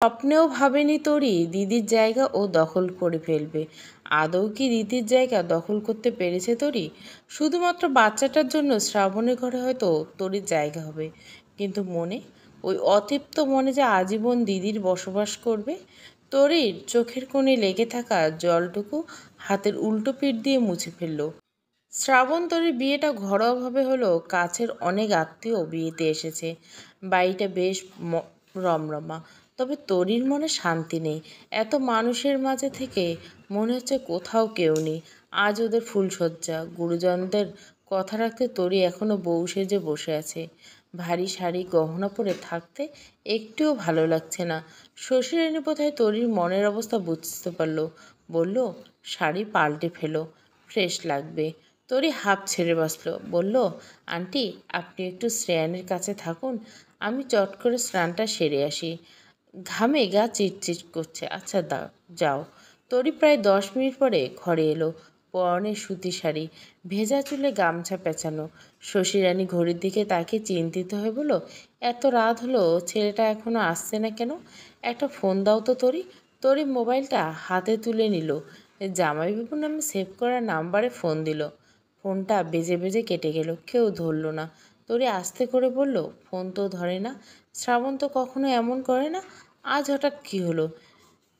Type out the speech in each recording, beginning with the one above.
স্বপ্নেও ভাবেনি তরি দিদির জায়গা ও দখল করে ফেলবে। আদৌ কি দিদির জায়গা দখল করতে পেরেছে তরি? শুধুমাত্র বাচ্চাটার জন্য শ্রাবণের ঘরে হয়তো তরির জায়গা হবে, কিন্তু মনে, ওই অতৃপ্ত মনে যে আজীবন দিদির বসবাস করবে। তরির চোখের কোণে লেগে থাকা জলটুকু হাতের উল্টো পিঠ দিয়ে মুছে ফেলল। শ্রাবণ তরির বিয়েটা ঘরোয়াভাবে হলো, কাছের অনেক আত্মীয় বিয়েতে এসেছে। বাড়িটা বেশ রমরমা, তবে তরির মনে শান্তি নেই। এত মানুষের মাঝে থেকে মনে হচ্ছে কোথাও কেউ নেই। আজ ওদের ফুলশয্যা, গুরুজনদের কথা রাখতে তরি এখনো বউ সেজে বসে আছে। ভারী শাড়ি গহনা পরে থাকতে একটুও ভালো লাগছে না। শ্বশুরানী বোধহয় তরির মনের অবস্থা বুঝতে পারল, বলল, শাড়ি পাল্টে ফেলো, ফ্রেশ লাগবে। তরি হাঁপ ছেড়ে বসল, বলল, আন্টি আপনি একটু শ্রেয়ানের কাছে থাকুন, আমি চট করে স্নানটা সেরে আসি, ঘামে গা চিটচিট করছে। আচ্ছা দাও, যাও। তরি প্রায় 10 মিনিট পরে ঘরে এলো। পরনে সুতি শাড়ি, ভেজা চুলে গামছা পেঁচানো। শশীরানী ঘড়ির দিকে তাকে চিন্তিত হয়ে বলল, এত রাত হলো, ছেলেটা এখনো আসছে না কেন? একটা ফোন দাও তো তরি। তরি মোবাইলটা হাতে তুলে নিল, জামাইবাবু নামে সেভ করা নাম্বারে ফোন দিল। ফোনটা বেজে বেজে কেটে গেল, কেউ ধরল না। তরি আস্তে করে বলল, ফোন তো ধরে না, শ্রাবণ তো কখনো এমন করে না, আজ হঠাৎ কী হলো?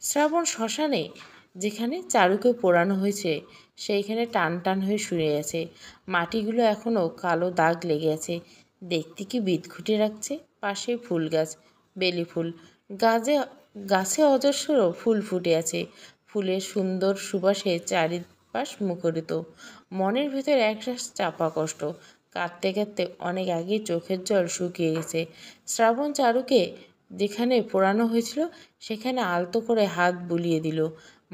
শ্রাবণ শ্মশানে যেখানে চারুকে পোড়ানো হয়েছে সেইখানে টান টান হয়ে শুয়ে আছে। মাটিগুলো এখনও কালো দাগ লেগে আছে। দেখতে কি বিদঘুটে রাখছে। পাশে ফুল গাছ, বেলি ফুল, গাছে গাছে অজস্র ফুল ফুটে আছে। ফুলের সুন্দর সুবাসে চারিপাশ মুখরিত। মনের ভেতর একরাশ চাপা কষ্ট। কাঁদতে কাঁদতে অনেক আগেই চোখের জল শুকিয়ে গেছে। শ্রাবণ চারুকে যেখানে পোড়ানো হয়েছিল সেখানে আলতো করে হাত বুলিয়ে দিল।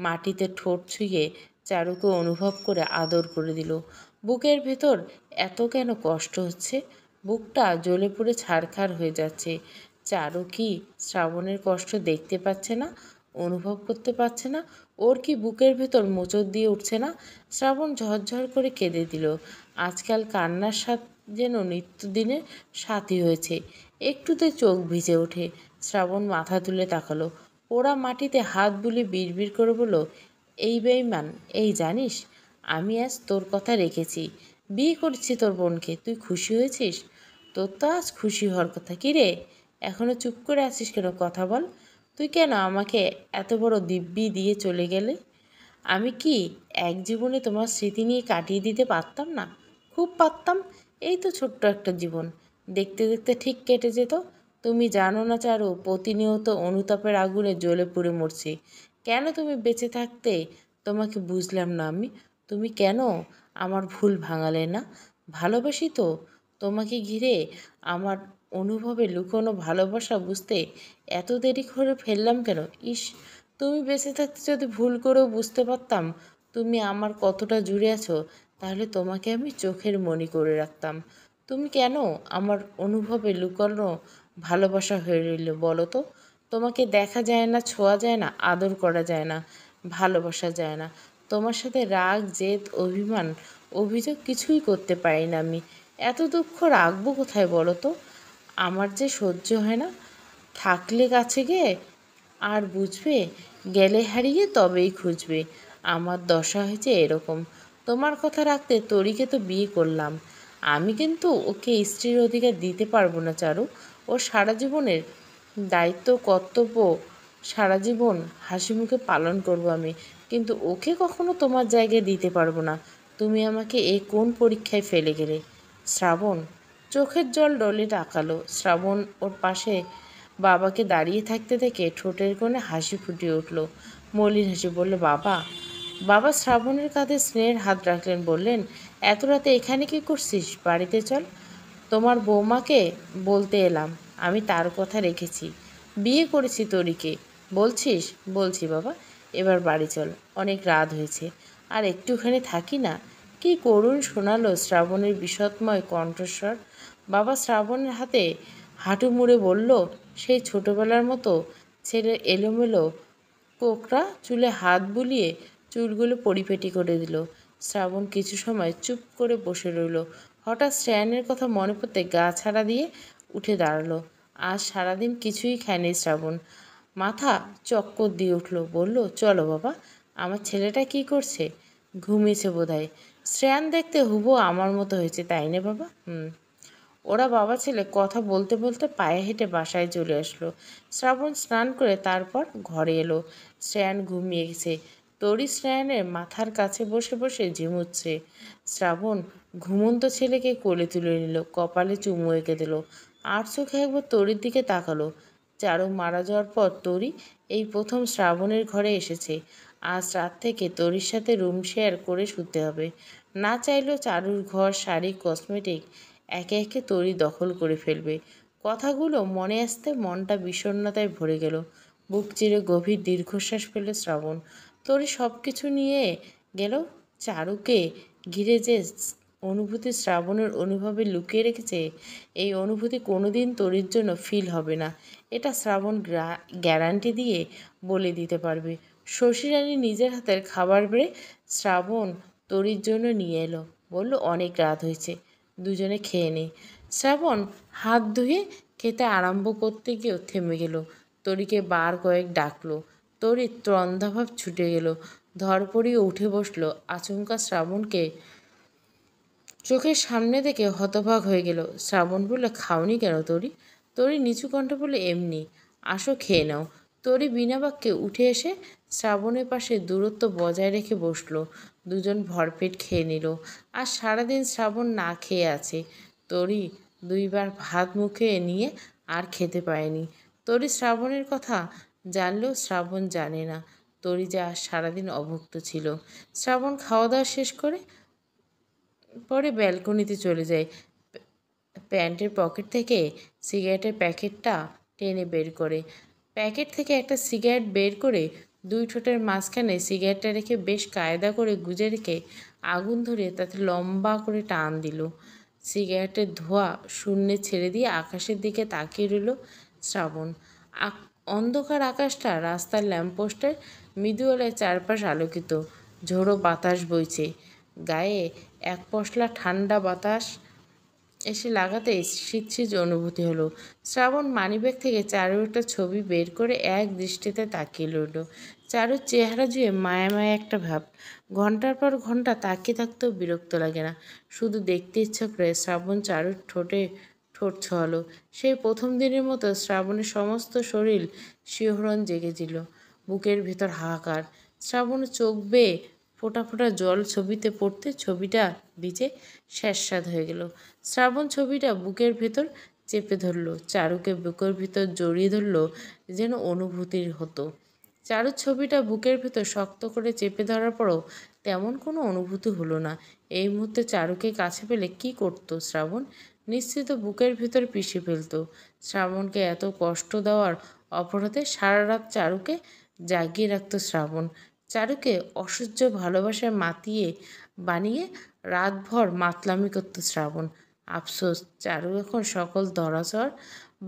মাটিতে ঠোঁট ছুঁয়ে চারুকে অনুভব করে আদর করে দিল। বুকের ভেতর এত কেন কষ্ট হচ্ছে? বুকটা জ্বলে পুড়ে ছারখার হয়ে যাচ্ছে। চারু কি শ্রাবণের কষ্ট দেখতে পাচ্ছে না, অনুভব করতে পারছে না? ওর কি বুকের ভেতর মোচড় দিয়ে উঠছে না? শ্রাবণ ঝরঝর করে কেঁদে দিল। আজকাল কান্নার স্বাদ যেন নিত্যদিনের সাথী হয়েছে। একটুতে চোখ ভিজে ওঠে। শ্রাবণ মাথা তুলে তাকালো। পোড়া মাটিতে হাত বুলিয়ে বিড়বিড় করে বলল, এই বেঈমান, এই জানিস আমি আজ তোর কথা রেখেছি, বিয়ে করেছি তোর বোনকে, তুই খুশি হয়েছিস? তোর তো আজ খুশি হওয়ার কথা। কী রে, এখনও চুপ করে আছিস কেন? কথা বল। তুই কেন আমাকে এত বড় দিব্যি দিয়ে চলে গেলে? আমি কি এক জীবনে তোমার স্মৃতি নিয়ে কাটিয়ে দিতে পারতাম না? খুব পারতাম। এই তো ছোট্ট একটা জীবন, দেখতে দেখতে ঠিক কেটে যেত। তুমি জানো না চারু, প্রতিনিয়ত অনুতাপের আগুনে জ্বলে পুড়ে মরছি। কেন তুমি বেঁচে থাকতে তোমাকে বুঝলাম না আমি। তুমি কেন আমার ভুল ভাঙালে না? ভালোবাসি তো তোমাকে ঘিরে। আমার অনুভবে লুকোনো ভালোবাসা বুঝতে এত দেরি করে ফেললাম কেন? ইস, তুমি বেঁচে থাকতে যদি ভুল করেও বুঝতে পারতাম তুমি আমার কতটা জুড়ে আছো, তাহলে তোমাকে আমি চোখের মণি করে রাখতাম। তুমি কেন আমার অনুভবে লুকানো ভালোবাসা হয়ে রইল বলো তো? তোমাকে দেখা যায় না, ছোঁয়া যায় না, আদর করা যায় না, ভালোবাসা যায় না। তোমার সাথে রাগ, জেদ, অভিমান, অভিযোগ কিছুই করতে পারি না আমি। এত দুঃখ রাখবো কোথায় বলো তো? আমার যে সহ্য হয় না। থাকলে কাছে গিয়ে আর বুঝবে, গেলে হারিয়ে তবেই খুঁজবে। আমার দশা হয়েছে এরকম। তোমার কথা রাখতে তরিকে তো বিয়ে করলাম, আমি কিন্তু ওকে স্ত্রীর অধিকার দিতে পারবো না চারু। ওর সারা জীবনের দায়িত্ব, কর্তব্য সারা জীবন হাসি মুখে পালন করব আমি, কিন্তু ওকে কখনো তোমার জায়গায় দিতে পারবো না। তুমি আমাকে এ কোন পরীক্ষায় ফেলে গেলে? শ্রাবণ চোখের জল ডলে তাকালো। শ্রাবণ ওর পাশে বাবাকে দাঁড়িয়ে থাকতে দেখে ঠোঁটের কোণে হাসি ফুটে উঠল, মলিন হাসি। বলল, বাবা। বাবা শ্রাবণের কাঁধে স্নেহের হাত রাখলেন, বললেন, এত রাতে এখানে কি করছিস? বাড়িতে চল। তোমার বৌমাকে বলতে এলাম, আমি তার কথা রেখেছি, বিয়ে করেছি তরিকে। বলছিস? বলছি বাবা, এবার বাড়ি চল, অনেক রাত হয়েছে, আর একটুখানি থাকি না। কি করুণ শোনালো শ্রাবণের বিষাদময় কণ্ঠস্বর। বাবা শ্রাবণের হাতে হাঁটু মুড়ে বলল, সেই ছোটবেলার মতো। ছেলে এলোমেলো কোকড়া চুলে হাত বুলিয়ে চুলগুলো পরিপেটি করে দিল। শ্রাবণ কিছু সময় চুপ করে বসে রইল। হঠাৎ শ্রেয়ানের কথা মনে পড়তে গা ছাড়া দিয়ে উঠে দাঁড়ালো। আজ সারাদিন কিছুই খায়নি শ্রাবণ। মাথা চক্কর দিয়ে উঠল। বলল, চলো বাবা। আমার ছেলেটা কি করছে? ঘুমিয়েছে বোধহয়। শ্রেয়ান দেখতে হুবহু আমার মতো হয়েছে, তাই না বাবা? হুম। ওরা বাবা ছেলে কথা বলতে বলতে পায়ে হেঁটে বাসায় চলে আসলো। শ্রাবণ স্নান করে তারপর ঘরে এলো। শ্রেয়ান ঘুমিয়ে গেছে। তরি শ্রেয়ানের মাথার কাছে বসে বসে ঝিমুচ্ছে। শ্রাবণ ঘুমন্ত ছেলেকে কোলে তুলে নিল, কপালে চুমু এঁকে দিল, আর চোখে একবার তরির দিকে তাকালো। চারু মারা যাওয়ার পর তরি এই প্রথম শ্রাবণের ঘরে এসেছে। আজ রাত থেকে তরির সাথে রুম শেয়ার করে শুতে হবে। না চাইলেও চারুর ঘর, শাড়ি, কসমেটিক একে একে তরি দখল করে ফেলবে। কথাগুলো মনে আসতে মনটা বিষণ্ণতায় ভরে গেল। বুক চিরে গভীর দীর্ঘশ্বাস ফেলে শ্রাবণ। তরি সব কিছু নিয়ে গেল, চারুকে ঘিরে যে অনুভূতি শ্রাবণের অনুভবে লুকিয়ে রেখেছে, এই অনুভূতি কোনোদিন তরির জন্য ফিল হবে না। এটা শ্রাবণ গ্যারান্টি দিয়ে বলে দিতে পারবে। শশীরানী নিজের হাতের খাবার বেড়ে শ্রাবণ তরির জন্য নিয়ে এলো। বলল, অনেক রাত হয়েছে, দুজনে খেয়ে নে। শ্রাবণ হাত ধুয়ে খেতে আরম্ভ করতে গিয়েও থেমে গেল। তরিকে বার কয়েক ডাকলো। তরির ত্রন্ধাভাব ছুটে গেল। ধরপড়িয়ে উঠে বসলো। আচমকা শ্রাবণকে চোখের সামনে দেখে হতবাক হয়ে গেল। শ্রাবণ বলল, খাওনি কেন তরি? তরি নিচু কণ্ঠে বলে, এমনি। আসো, খেয়ে নাও। তরি বিনা বাক্যে উঠে এসে শ্রাবণের পাশে দূরত্ব বজায় রেখে বসলো। দুজন ভরপেট খেয়ে নিল। আর সারাদিন শ্রাবণ না খেয়ে আছে। তরি দুইবার ভাত মুখে নিয়ে আর খেতে পায়নি। তরি শ্রাবণের কথা জানলেও শ্রাবণ জানে না তরি যে আজ সারাদিন অভুক্ত ছিল। শ্রাবণ খাওয়া দাওয়া শেষ করে পরে ব্যালকনিতে চলে যায়। প্যান্টের পকেট থেকে সিগারেটের প্যাকেটটা টেনে বের করে। প্যাকেট থেকে একটা সিগারেট বের করে দুই ঠোঁটের মাঝখানে সিগারেটটা রেখে বেশ কায়দা করে গুজে রেখে আগুন ধরে তাতে লম্বা করে টান দিল। সিগারেটের ধোঁয়া শূন্যে ছেড়ে দিয়ে আকাশের দিকে তাকিয়ে রইল শ্রাবণ। অন্ধকার আকাশটা রাস্তার ল্যাম্পপোস্টের মৃদু আলোয় চারপাশ আলোকিত। ঝোড়ো বাতাস বইছে গায়ে। এক পশলা ঠান্ডা বাতাস এসে লাগাতেই শীত অনুভূতি হলো। শ্রাবণ মানিব্যাগ থেকে চারুর একটা ছবি বের করে এক দৃষ্টিতে তাকিয়ে রইল। চারুর চেহারা জুড়ে মায়া মায়া একটা ভাব। ঘন্টার পর ঘন্টা তাকিয়ে থাকতেও বিরক্ত লাগে না, শুধু দেখতে ইচ্ছা করে। শ্রাবণ চারুর ঠোঁটে ঠোঁট ছোঁয়ালো। সেই প্রথম দিনের মতো শ্রাবণের সমস্ত শরীর শিহরণ জেগেছিল, বুকের ভেতর হাহাকার। শ্রাবণের চোখ বেয়ে ফোঁটা ফোঁটা জল ছবিতে পড়তে ছবিটা ভিজে স্যাঁতস্যাঁত হয়ে গেল। শ্রাবণ ছবিটা বুকের ভেতর চেপে ধরল, চারুকে বুকের ভিতর জড়িয়ে ধরল, যেন অনুভূতির হতো। চারুর ছবিটা বুকের ভেতর শক্ত করে চেপে ধরার পরও তেমন কোনো অনুভূতি হলো না। এই মুহূর্তে চারুকে কাছে পেলে কি করতো শ্রাবণ? নিশ্চিত বুকের ভেতর পিষে ফেলত। শ্রাবণকে এত কষ্ট দেওয়ার অপরাধে সারা রাত চারুকে জাগিয়ে রাখত শ্রাবণ। চারুকে অসহ্য ভালোবাসায় মাতিয়ে বানিয়ে রাতভর মাতলামি করত শ্রাবণ। আফসোস, চারু এখন সকল ধরাছোঁয়ার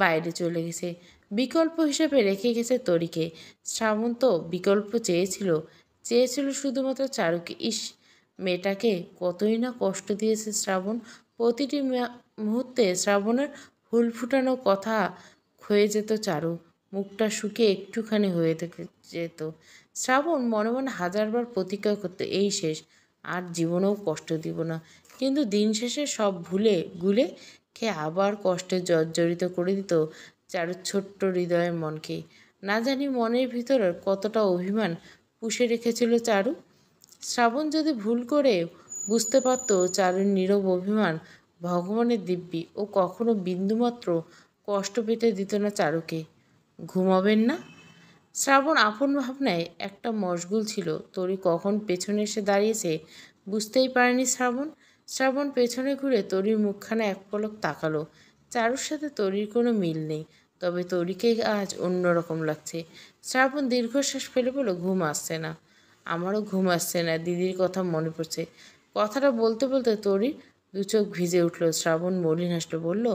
বাইরে চলে গেছে। বিকল্প হিসেবে রেখে গেছে তরিকে। শ্রাবণ তো বিকল্প চেয়েছিল, চেয়েছিল শুধুমাত্র চারুকে। ইস, মেয়েটাকে কতই না কষ্ট দিয়েছে শ্রাবণ। প্রতিটি মুহূর্তে শ্রাবণের হুল ফুটানো কথা ক্ষয়ে যেত চারু। মুখটা শুকিয়ে একটুখানি হয়ে যেত। শ্রাবণ মনে মনে হাজারবার প্রতিজ্ঞা করতো, এই শেষ, আর জীবনেও কষ্ট দিব না। কিন্তু দিন শেষে সব ভুলে গুলে খেয়ে আবার কষ্টে জর্জরিত করে দিত চারুর ছোট্ট হৃদয়ের মনকে। না জানি মনের ভিতরের কতটা অভিমান পুষে রেখেছিল চারু। শ্রাবণ যদি ভুল করে বুঝতে পারত চারুর নীরব অভিমান ভগবানের দিব্যি, ও কখনো বিন্দুমাত্র কষ্ট পেতে দিত না চারুকে। ঘুমাবেন না? শ্রাবণ আপন ভাবনায় একটা মশগুল ছিল। তরি কখন পেছনে এসে দাঁড়িয়েছে বুঝতেই পারেনি শ্রাবণ। শ্রাবণ পেছনে ঘুরে তরির মুখখানা এক পলক তাকালো। চারুর সাথে তরির কোনো মিল নেই, তবে তরিকে আজ অন্যরকম লাগছে। শ্রাবণ দীর্ঘশ্বাস ফেলে বলল, ঘুম আসছে না। আমারও ঘুম আসছে না, দিদির কথা মনে পড়ছে। কথাটা বলতে বলতে তরির দু চোখ ভিজে উঠল। শ্রাবণ মলিন হাসলো, বলল,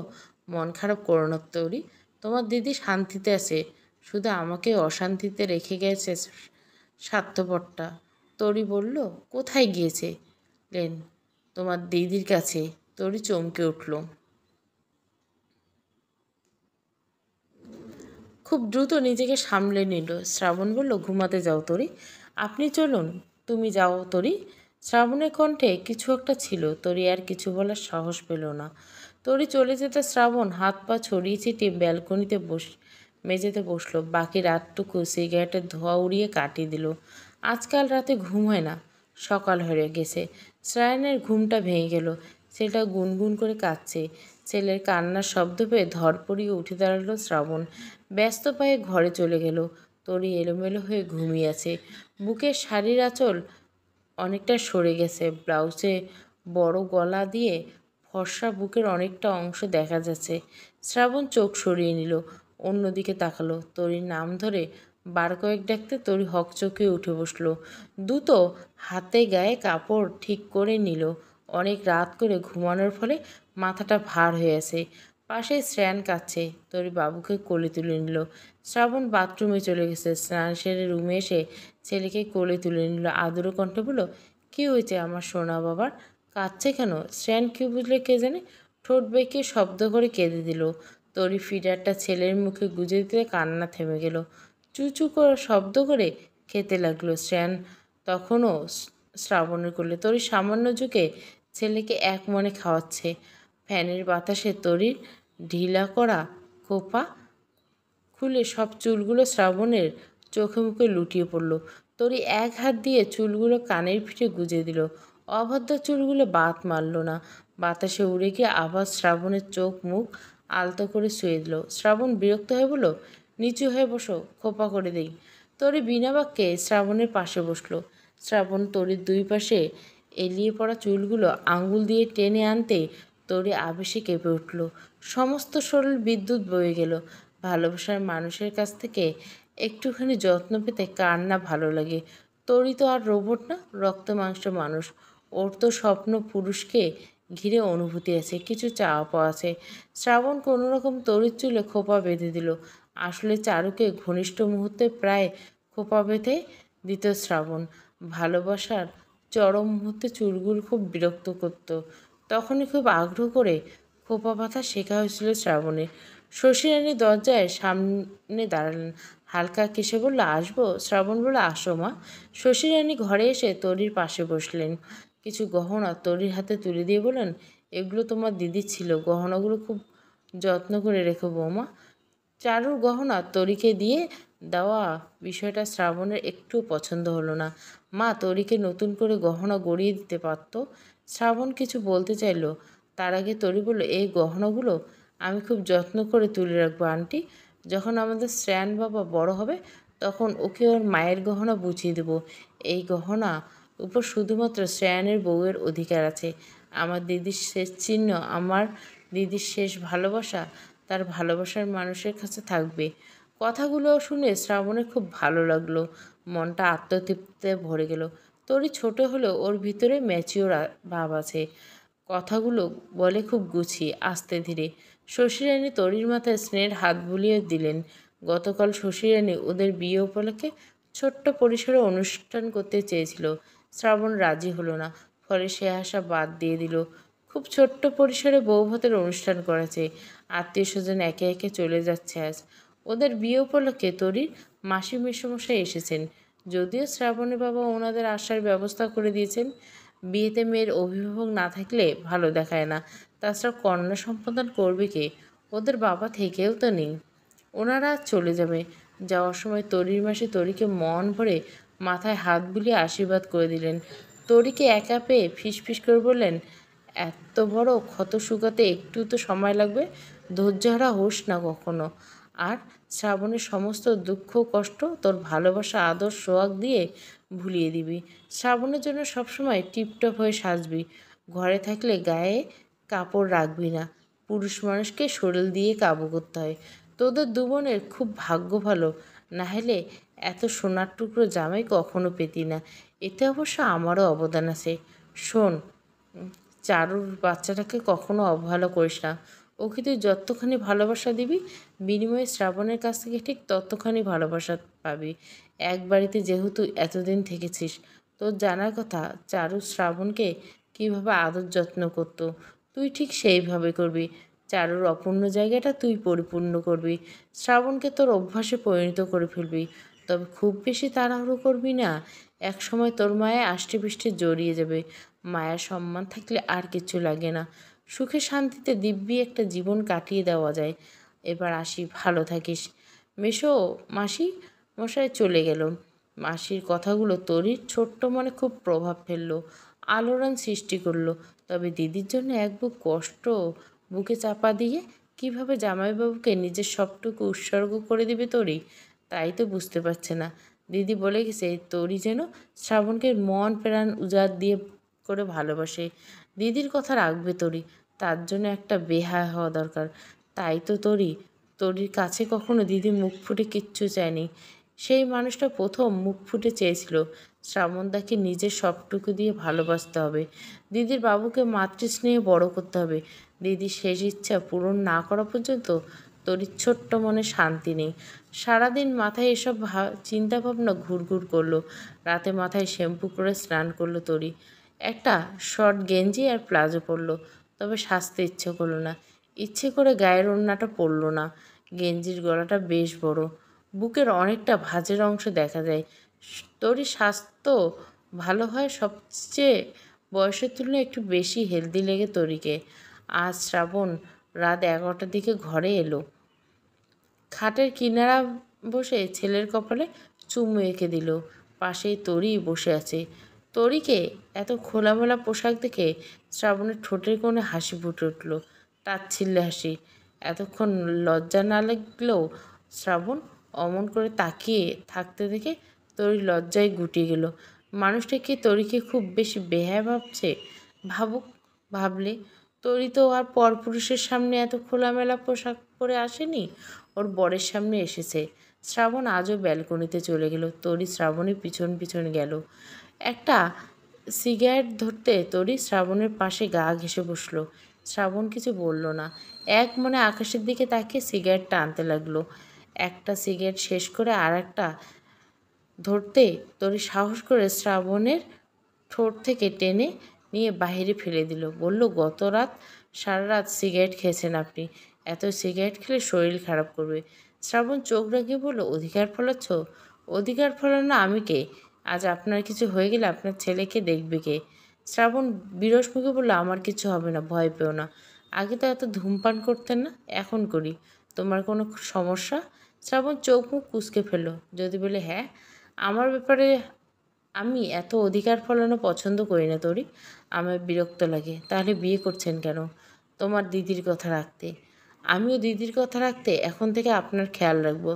মন খারাপ করো না তরি, তোমার দিদি শান্তিতে আছে, শুধু আমাকে অশান্তিতে রেখে গেছে স্বার্থপরটা। তরি বলল, কোথায় গিয়েছে? লেন, তোমার দিদির কাছে। তরি চমকে উঠল। খুব দ্রুত নিজেকে সামলে নিল। শ্রাবণ বলল, ঘুমাতে যাও তরি। আপনি চলুন। তুমি যাও তরি। শ্রাবণের কণ্ঠে কিছু একটা ছিল। তরি আর কিছু বলার সাহস পেল না। তরি চলে যেতে শ্রাবণ হাত পা ছড়িয়ে ছিটিয়ে ব্যালকনিতে মেঝেতে বসলো। বাকি রাতটুকু সিগারেটের ধোঁয়া উড়িয়ে কাটিয়ে দিল। আজকাল রাতে ঘুম হয় না। সকাল হয়ে গেছে। শ্রায়নের ঘুমটা ভেঙে গেল। ছেলেটা গুনগুন করে কাঁদছে। ছেলের কান্নার শব্দ পেয়ে ধরপড়িয়ে উঠে দাঁড়ালো শ্রাবণ। ব্যস্ত পায়ে ঘরে চলে গেল। তরি এলোমেলো হয়ে ঘুমিয়ে আছে। বুকের শাড়ির আঁচল অনেকটা সরে গেছে। ব্লাউজে বড় গলা দিয়ে ফর্সা বুকের অনেকটা অংশ দেখা যাচ্ছে। শ্রাবণ চোখ সরিয়ে নিল। অন্যদিকে তাকালো। তরির নাম ধরে বার কয়েক ডাকতে তরি হকচকিয়ে উঠে বসলো। দ্রুত হাতে গায়ে কাপড় ঠিক করে নিল। অনেক রাত করে ঘুমানোর ফলে মাথাটা ভার হয়ে আছে। পাশে শ্রেয়ান কাঁদছে। তরি বাবুকে কোলে তুলে নিল। শ্রাবণ বাথরুমে চলে গেছে। স্নান সেরে রুমে এসে ছেলেকে কোলে তুলে নিল। আদুরে কণ্ঠে বলল, কী হয়েছে আমার সোনা বাবার? কাঁদছে কেন? শ্রেয়ান কী বুঝলে কে জানে, ঠোঁট বেঁকে শব্দ করে কেঁদে দিল। তরি ফিডারটা ছেলের মুখে গুজে দিতে কান্না থেমে গেল। চুচু করে শব্দ করে খেতে লাগলো। শ্রেয়ান তখনও শ্রাবণের কোলে। তরি সামান্য ঝুঁকে ছেলেকে এক মনে খাওয়াচ্ছে। ফ্যানের বাতাসে তরির ঢিলা করা খোপা খুলে সব চুলগুলো শ্রাবণের চোখে মুখে লুটিয়ে পড়ল। তরি এক হাত দিয়ে চুলগুলো কানের পিঠে গুজে দিল। অভদ্র চুলগুলো বাত মারল না। বাতাসে উড়ে গিয়ে আবার শ্রাবণের চোখ মুখ আলতো করে শুয়ে দিল। শ্রাবণ বিরক্ত হয়ে বলল, নিচু হয়ে বসো, খোপা করে দেই। তরি বিনা বাক্যে শ্রাবণের পাশে বসলো। শ্রাবণ তরির দুই পাশে এলিয়ে পড়া চুলগুলো আঙ্গুল দিয়ে টেনে আনতে তরি আবেশে কেঁপে উঠল। সমস্ত শরীর বিদ্যুৎ বয়ে গেল। ভালোবাসার মানুষের কাছ থেকে একটুখানি যত্ন পেতে কার না ভালো লাগে। তরি তো আর রোবট না, রক্ত মাংস মানুষ। ওর তো স্বপ্ন পুরুষকে ঘিরে অনুভূতি আছে, কিছু চাওয়া পাওয়া আছে। শ্রাবণ কোনোরকম তরির চুলে খোপা বেঁধে দিল। আসলে চারুকে ঘনিষ্ঠ মুহূর্তে প্রায় খোপা বেঁধে দিত শ্রাবণ। ভালোবাসার চরম মুহূর্তে চুলগুলো খুব বিরক্ত করত। তখনই খুব আগ্রহ করে খোপা বাঁধা শেখা হয়েছিল শ্রাবণের। শশীরানী দরজায় সামনে দাঁড়ালেন। হালকা কেসে বলল, আসবো? শ্রাবণ বলল, আসো মা। শশীরানী ঘরে এসে তরির পাশে বসলেন। কিছু গহনা তরির হাতে তুলে দিয়ে বললেন, এগুলো তোমার দিদির ছিল, গহনাগুলো খুব যত্ন করে রেখো বৌমা। চারুর গহনা তরিকে দিয়ে দেওয়া বিষয়টা শ্রাবণের একটু পছন্দ হলো না। মা তরিকে নতুন করে গহনা গড়িয়ে দিতে পারত। শ্রাবণ কিছু বলতে চাইল, তার আগে তরি বলল, এই গহনাগুলো আমি খুব যত্ন করে তুলে রাখবো আন্টি। যখন আমাদের শ্রেয়ান বাবা বড় হবে তখন ওকে ওর মায়ের গহনা বুঝিয়ে দেব। এই গহনা উপর শুধুমাত্র শ্রেয়ানের বউয়ের অধিকার আছে। আমার দিদির শেষ চিহ্ন, আমার দিদির শেষ ভালোবাসা তার ভালোবাসার মানুষের কাছে থাকবে। কথাগুলো শুনে শ্রাবণের খুব ভালো লাগলো। মনটা আত্মতৃপ্তিতে ভরে গেল। তরি ছোট হলেও ওর ভিতরে ম্যাচিওর ভাব আছে। কথাগুলো বলে খুব গুছিয়ে, আস্তে ধীরে। শশীরানী তরির মাথায় স্নেহের হাত বুলিয়ে দিলেন। গতকাল শশীরানী ওদের বিয়ে উপলক্ষে ছোট্ট পরিসরে অনুষ্ঠান করতে চেয়েছিল। শ্রাবণ রাজি হলো না। ফলে সে আশা বাদ দিয়ে দিল। খুব ছোট্ট পরিসরে বৌভাতের অনুষ্ঠান করেছে। আত্মীয় স্বজন একে একে চলে যাচ্ছে আজ। ওদের বিয়ে উপলক্ষে তরির মাসি মেসোমশাই এসেছেন। যদিও শ্রাবণের বাবা ওনাদের আসার ব্যবস্থা করে দিয়েছেন। বিয়েতে মেয়ের অভিভাবক না থাকলে ভালো দেখায় না। তাছাড়া কন্যা সম্পাদন করবে কে? ওদের বাবা থেকেও তো নেই। ওনারা চলে যাবে। যাওয়ার সময় তরির মাসি তরিকে মন ভরে মাথায় হাত বুলিয়ে আশীর্বাদ করে দিলেন। তরিকে একা পেয়ে ফিসফিস করে বললেন, এত বড় ক্ষত শুকাতে একটু তো সময় লাগবে। ধৈর্যহারা হোস না কখনো। আর শ্রাবণের সমস্ত দুঃখ কষ্ট তোর ভালোবাসা আদর সোহাগ দিয়ে ভুলিয়ে দিবি। শ্রাবণের জন্য সবসময় টিপটপ হয়ে সাজবি। ঘরে থাকলে গায়ে কাপড় রাখবি না। পুরুষ মানুষকে শরীর দিয়ে কাবু করতে হয়। তোদের দু বোনের খুব ভাগ্য ভালো, না হলে এত সোনার টুকরো জামাই কখনো পেতি না। এতে অবশ্য আমারও অবদান আছে। শোন, চারুর বাচ্চাটাকে কখনো অবহেলা করিস না। ওকে তুই যতখানি ভালোবাসা দিবি, বিনিময়ে শ্রাবণের কাছ থেকে ঠিক ততখানি ভালোবাসা পাবি। এক বাড়িতে যেহেতু এতদিন থেকেছিস, তোর জানার কথা চারু শ্রাবণকে কীভাবে আদর যত্ন করতো, তুই ঠিক সেইভাবে করবি। চারুর অপূর্ণ জায়গাটা তুই পরিপূর্ণ করবি, শ্রাবণকে তোর অভ্যাসে পরিণত করে ফেলবি। তবে খুব বেশি তাড়াহুড়ো করবি না, একসময় তোর মায়া আষ্টে পৃষ্ঠে জড়িয়ে যাবে। মায়ার সম্মান থাকলে আর কিছু লাগে না, সুখে শান্তিতে দিব্যি একটা জীবন কাটিয়ে দেওয়া যায়। এবার আসি, ভালো থাকিস। মেশো মাসি মশাই চলে গেল। মাসির কথাগুলো তরির ছোট্ট মনে খুব প্রভাব ফেললো, আলোড়ন সৃষ্টি করলো। তবে দিদির জন্য এক বুক কষ্ট বুকে চাপা দিয়ে কিভাবে জামাইবাবুকে নিজের সবটুকু উৎসর্গ করে দিবে তরি, তাই তো বুঝতে পারছে না। দিদি বলে গেছে তরি যেন শ্রাবণকে মন প্রাণ উজাড় দিয়ে করে ভালোবাসে। দিদির কথা রাখবে তরি, তার জন্য একটা বেহায়া হওয়া দরকার। তাই তো তরির কাছে কখনো দিদি মুখ ফুটে কিচ্ছু চায়নি। সেই মানুষটা প্রথম মুখ ফুটে চেয়েছিল শ্রাবণদাকে নিজের সবটুকু দিয়ে ভালোবাসতে হবে, দিদির বাবুকে মাতৃস্নেহে বড় করতে হবে। দিদির শেষ ইচ্ছা পূরণ না করা পর্যন্ত তরির ছোট্ট মনে শান্তি নেই। সারাদিন মাথায় এসব চিন্তাভাবনা ঘুরঘুর করলো। রাতে মাথায় শ্যাম্পু করে স্নান করলো তরি, একটা শর্ট গেঞ্জি আর প্লাজো পরলো। তবে সাজতে ইচ্ছে করলো না, ইচ্ছে করে গায়ের ওড়নাটা পরলো না। গেঞ্জির গলাটা বেশ বড়, বুকের অনেকটা ভাঁজের অংশ দেখা যায়। তরি স্বাস্থ্য ভালো হয় সবচেয়ে, বয়সের তুলনায় একটু বেশি হেলদি লেগে তরিকে। আজ শ্রাবণ রাত 11টার দিকে ঘরে এলো। খাটের কিনারা বসে ছেলের কপালে চুমু এঁকে দিল। পাশেই তরি বসে আছে। তরিকে এত খোলামেলা পোশাক দেখে শ্রাবণের ঠোঁটের কোণে হাসি ফুটে উঠল, তাচ্ছিল্যে হাসি। এতক্ষণ লজ্জা না লাগলেও শ্রাবণ অমন করে তাকিয়ে থাকতে দেখে তরির লজ্জায় গুটিয়ে গেল। মানুষটা কি তরিকে খুব বেশি বেহায়া ভাবছে? ভাবুক, ভাবলে। তরি তো আর পরপুরুষের সামনে এত খোলামেলা পোশাক পরে আসেনি, ওর বরের সামনে এসেছে। শ্রাবণ আজও ব্যালকনিতে চলে গেল। তরি শ্রাবণের পিছন পিছন গেল। একটা সিগারেট ধরতে তরি শ্রাবণের পাশে গা ঘেঁষে বসলো। শ্রাবণ কিছু বলল না, এক মনে আকাশের দিকে তাকিয়ে সিগারেটটা আনতে লাগলো। একটা সিগারেট শেষ করে আর একটা ধরতে তরি সাহস করে শ্রাবণের ঠোঁট থেকে টেনে নিয়ে বাহিরে ফেলে দিল। বলল, গত রাত সারা রাত সিগারেট খেয়েছেন আপনি, এত সিগারেট খেলে শরীর খারাপ করবে। শ্রাবণ চোখ রাখিয়ে বলল, অধিকার ফলাচ্ছ? অধিকার ফলানো আমি কে? আজ আপনার কিছু হয়ে গেলে আপনার ছেলেকে দেখবে কে? শ্রাবণ বিরস মুখে বলল, আমার কিছু হবে না, ভয় পেও না। আগে তো এত ধূমপান করতেন না, এখন করি। তোমার কোনো সমস্যা? শ্রাবণ চোখ মুখ কুঁচকে ফেলল। যদি বলে হ্যাঁ, আমার ব্যাপারে আমি এত অধিকার ফলানো পছন্দ করি না তরি, আমার বিরক্ত লাগে। তাহলে বিয়ে করছেন কেন? তোমার দিদির কথা রাখতে। আমিও দিদির কথা রাখতে এখন থেকে আপনার খেয়াল রাখবো।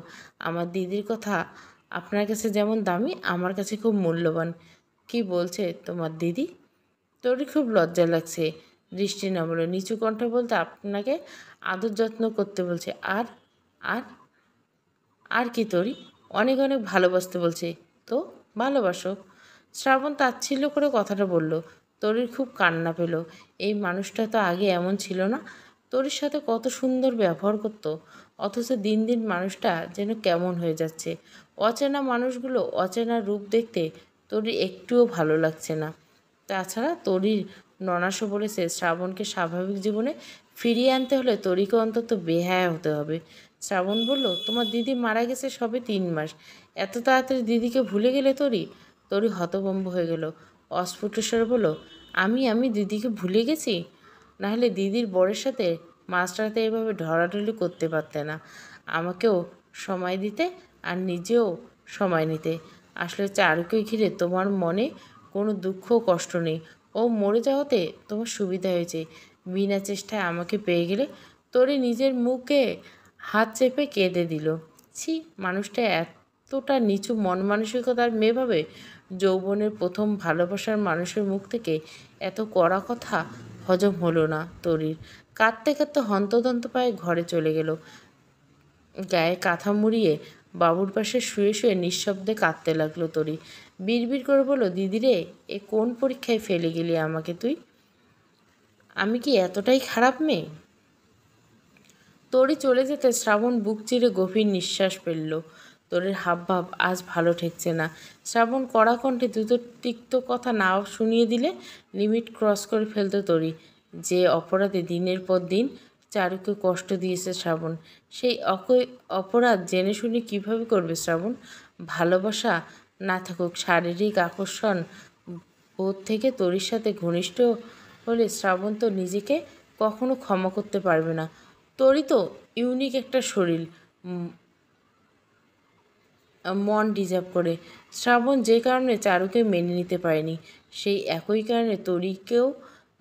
আমার দিদির কথা আপনার কাছে যেমন দামি, আমার কাছে খুব মূল্যবান। কি বলছে তোমার দিদি? তোরই খুব লজ্জা লাগছে। দৃষ্টি নামলো, নিচু কণ্ঠে বলতে, আপনাকে আদর যত্ন করতে বলছে। আর আর আর কি তোরই? অনেক অনেক ভালোবাসতে বলছে। তো ভালোবাসো। শ্রাবণ তাচ্ছিল্য করে কথাটা বলল। তরির খুব কান্না পেল। এই মানুষটা তো আগে এমন ছিল না। তরির সাথে কত সুন্দর ব্যবহার করত, অথচ দিন দিন মানুষটা যেন কেমন হয়ে যাচ্ছে। অচেনা মানুষগুলো অচেনা রূপ দেখতে তরির একটুও ভালো লাগছে না। তাছাড়া তরির ননাসও বলেছে শ্রাবণকে স্বাভাবিক জীবনে ফিরিয়ে আনতে হলে তরিকে অন্তত বেহায়া হতে হবে। শ্রাবণ বলল, তোমার দিদি মারা গেছে সবে 3 মাস, এত তাড়াতাড়ি দিদিকে ভুলে গেলে তরি? তরি হতভম্ব হয়ে গেল। অস্ফুট স্বরে বলল, আমি দিদিকে ভুলে গেছি? নাহলে দিদির বরের সাথে মাঝরাতে এভাবে ঢলাঢলি করতে পারতে না? আমাকেও সময় দিতে আর নিজেও সময় নিতে। আসলে চারুকে ঘিরে তোমার মনে কোনো দুঃখ কষ্ট নেই, ও মরে যাওয়াতে তোমার সুবিধা হয়েছে। বিনা চেষ্টায় আমাকে পেয়ে গেলে। তোরে নিজের মুখে হাত চেপে কেঁদে দিল। ছি, মানুষটা এতটা নিচু মন মানসিকতার মেয়ে ভাবে? যৌবনের প্রথম ভালোবাসার মানুষের মুখ থেকে এত কড়া কথা হজম হলো না তরির। কাঁদতে কাঁদতে হন্তদন্ত পায়ে ঘরে চলে গেল। গায়ে কাঁথা মুড়িয়ে বাবুর পাশে শুয়ে শুয়ে নিঃশব্দে কাঁদতে লাগলো তরি। বিড়বিড় করে বলল, দিদিরে, এ কোন পরীক্ষায় ফেলে গেলি আমাকে তুই? আমি কি এতটাই খারাপ মেয়ে? তরি চলে যেতে শ্রাবণ বুক চিরে গভীর নিঃশ্বাস ফেলল। তরির হাবভাব আজ ভালো ঠেকছে না। শ্রাবণ কড়া কণ্ঠে দুটো তিক্ত কথা না শুনিয়ে দিলে লিমিট ক্রস করে ফেলতো তরি। যে অপরাধে দিনের পর দিন চারুকে কষ্ট দিয়েছে শ্রাবণ। সেই অপরাধ জেনে শুনে কিভাবে করবে শ্রাবণ? ভালোবাসা না থাকুক, শারীরিক আকর্ষণ বোধ থেকে তরির সাথে ঘনিষ্ঠ হলে শ্রাবণ তো নিজেকে কখনো ক্ষমা করতে পারবে না। তরি তো ইউনিক একটা শরীর, মন ডিজার্ভ করে। শ্রাবণ যে কারণে চারুকে মেনে নিতে পারেনি, সেই একই কারণে তরিকেও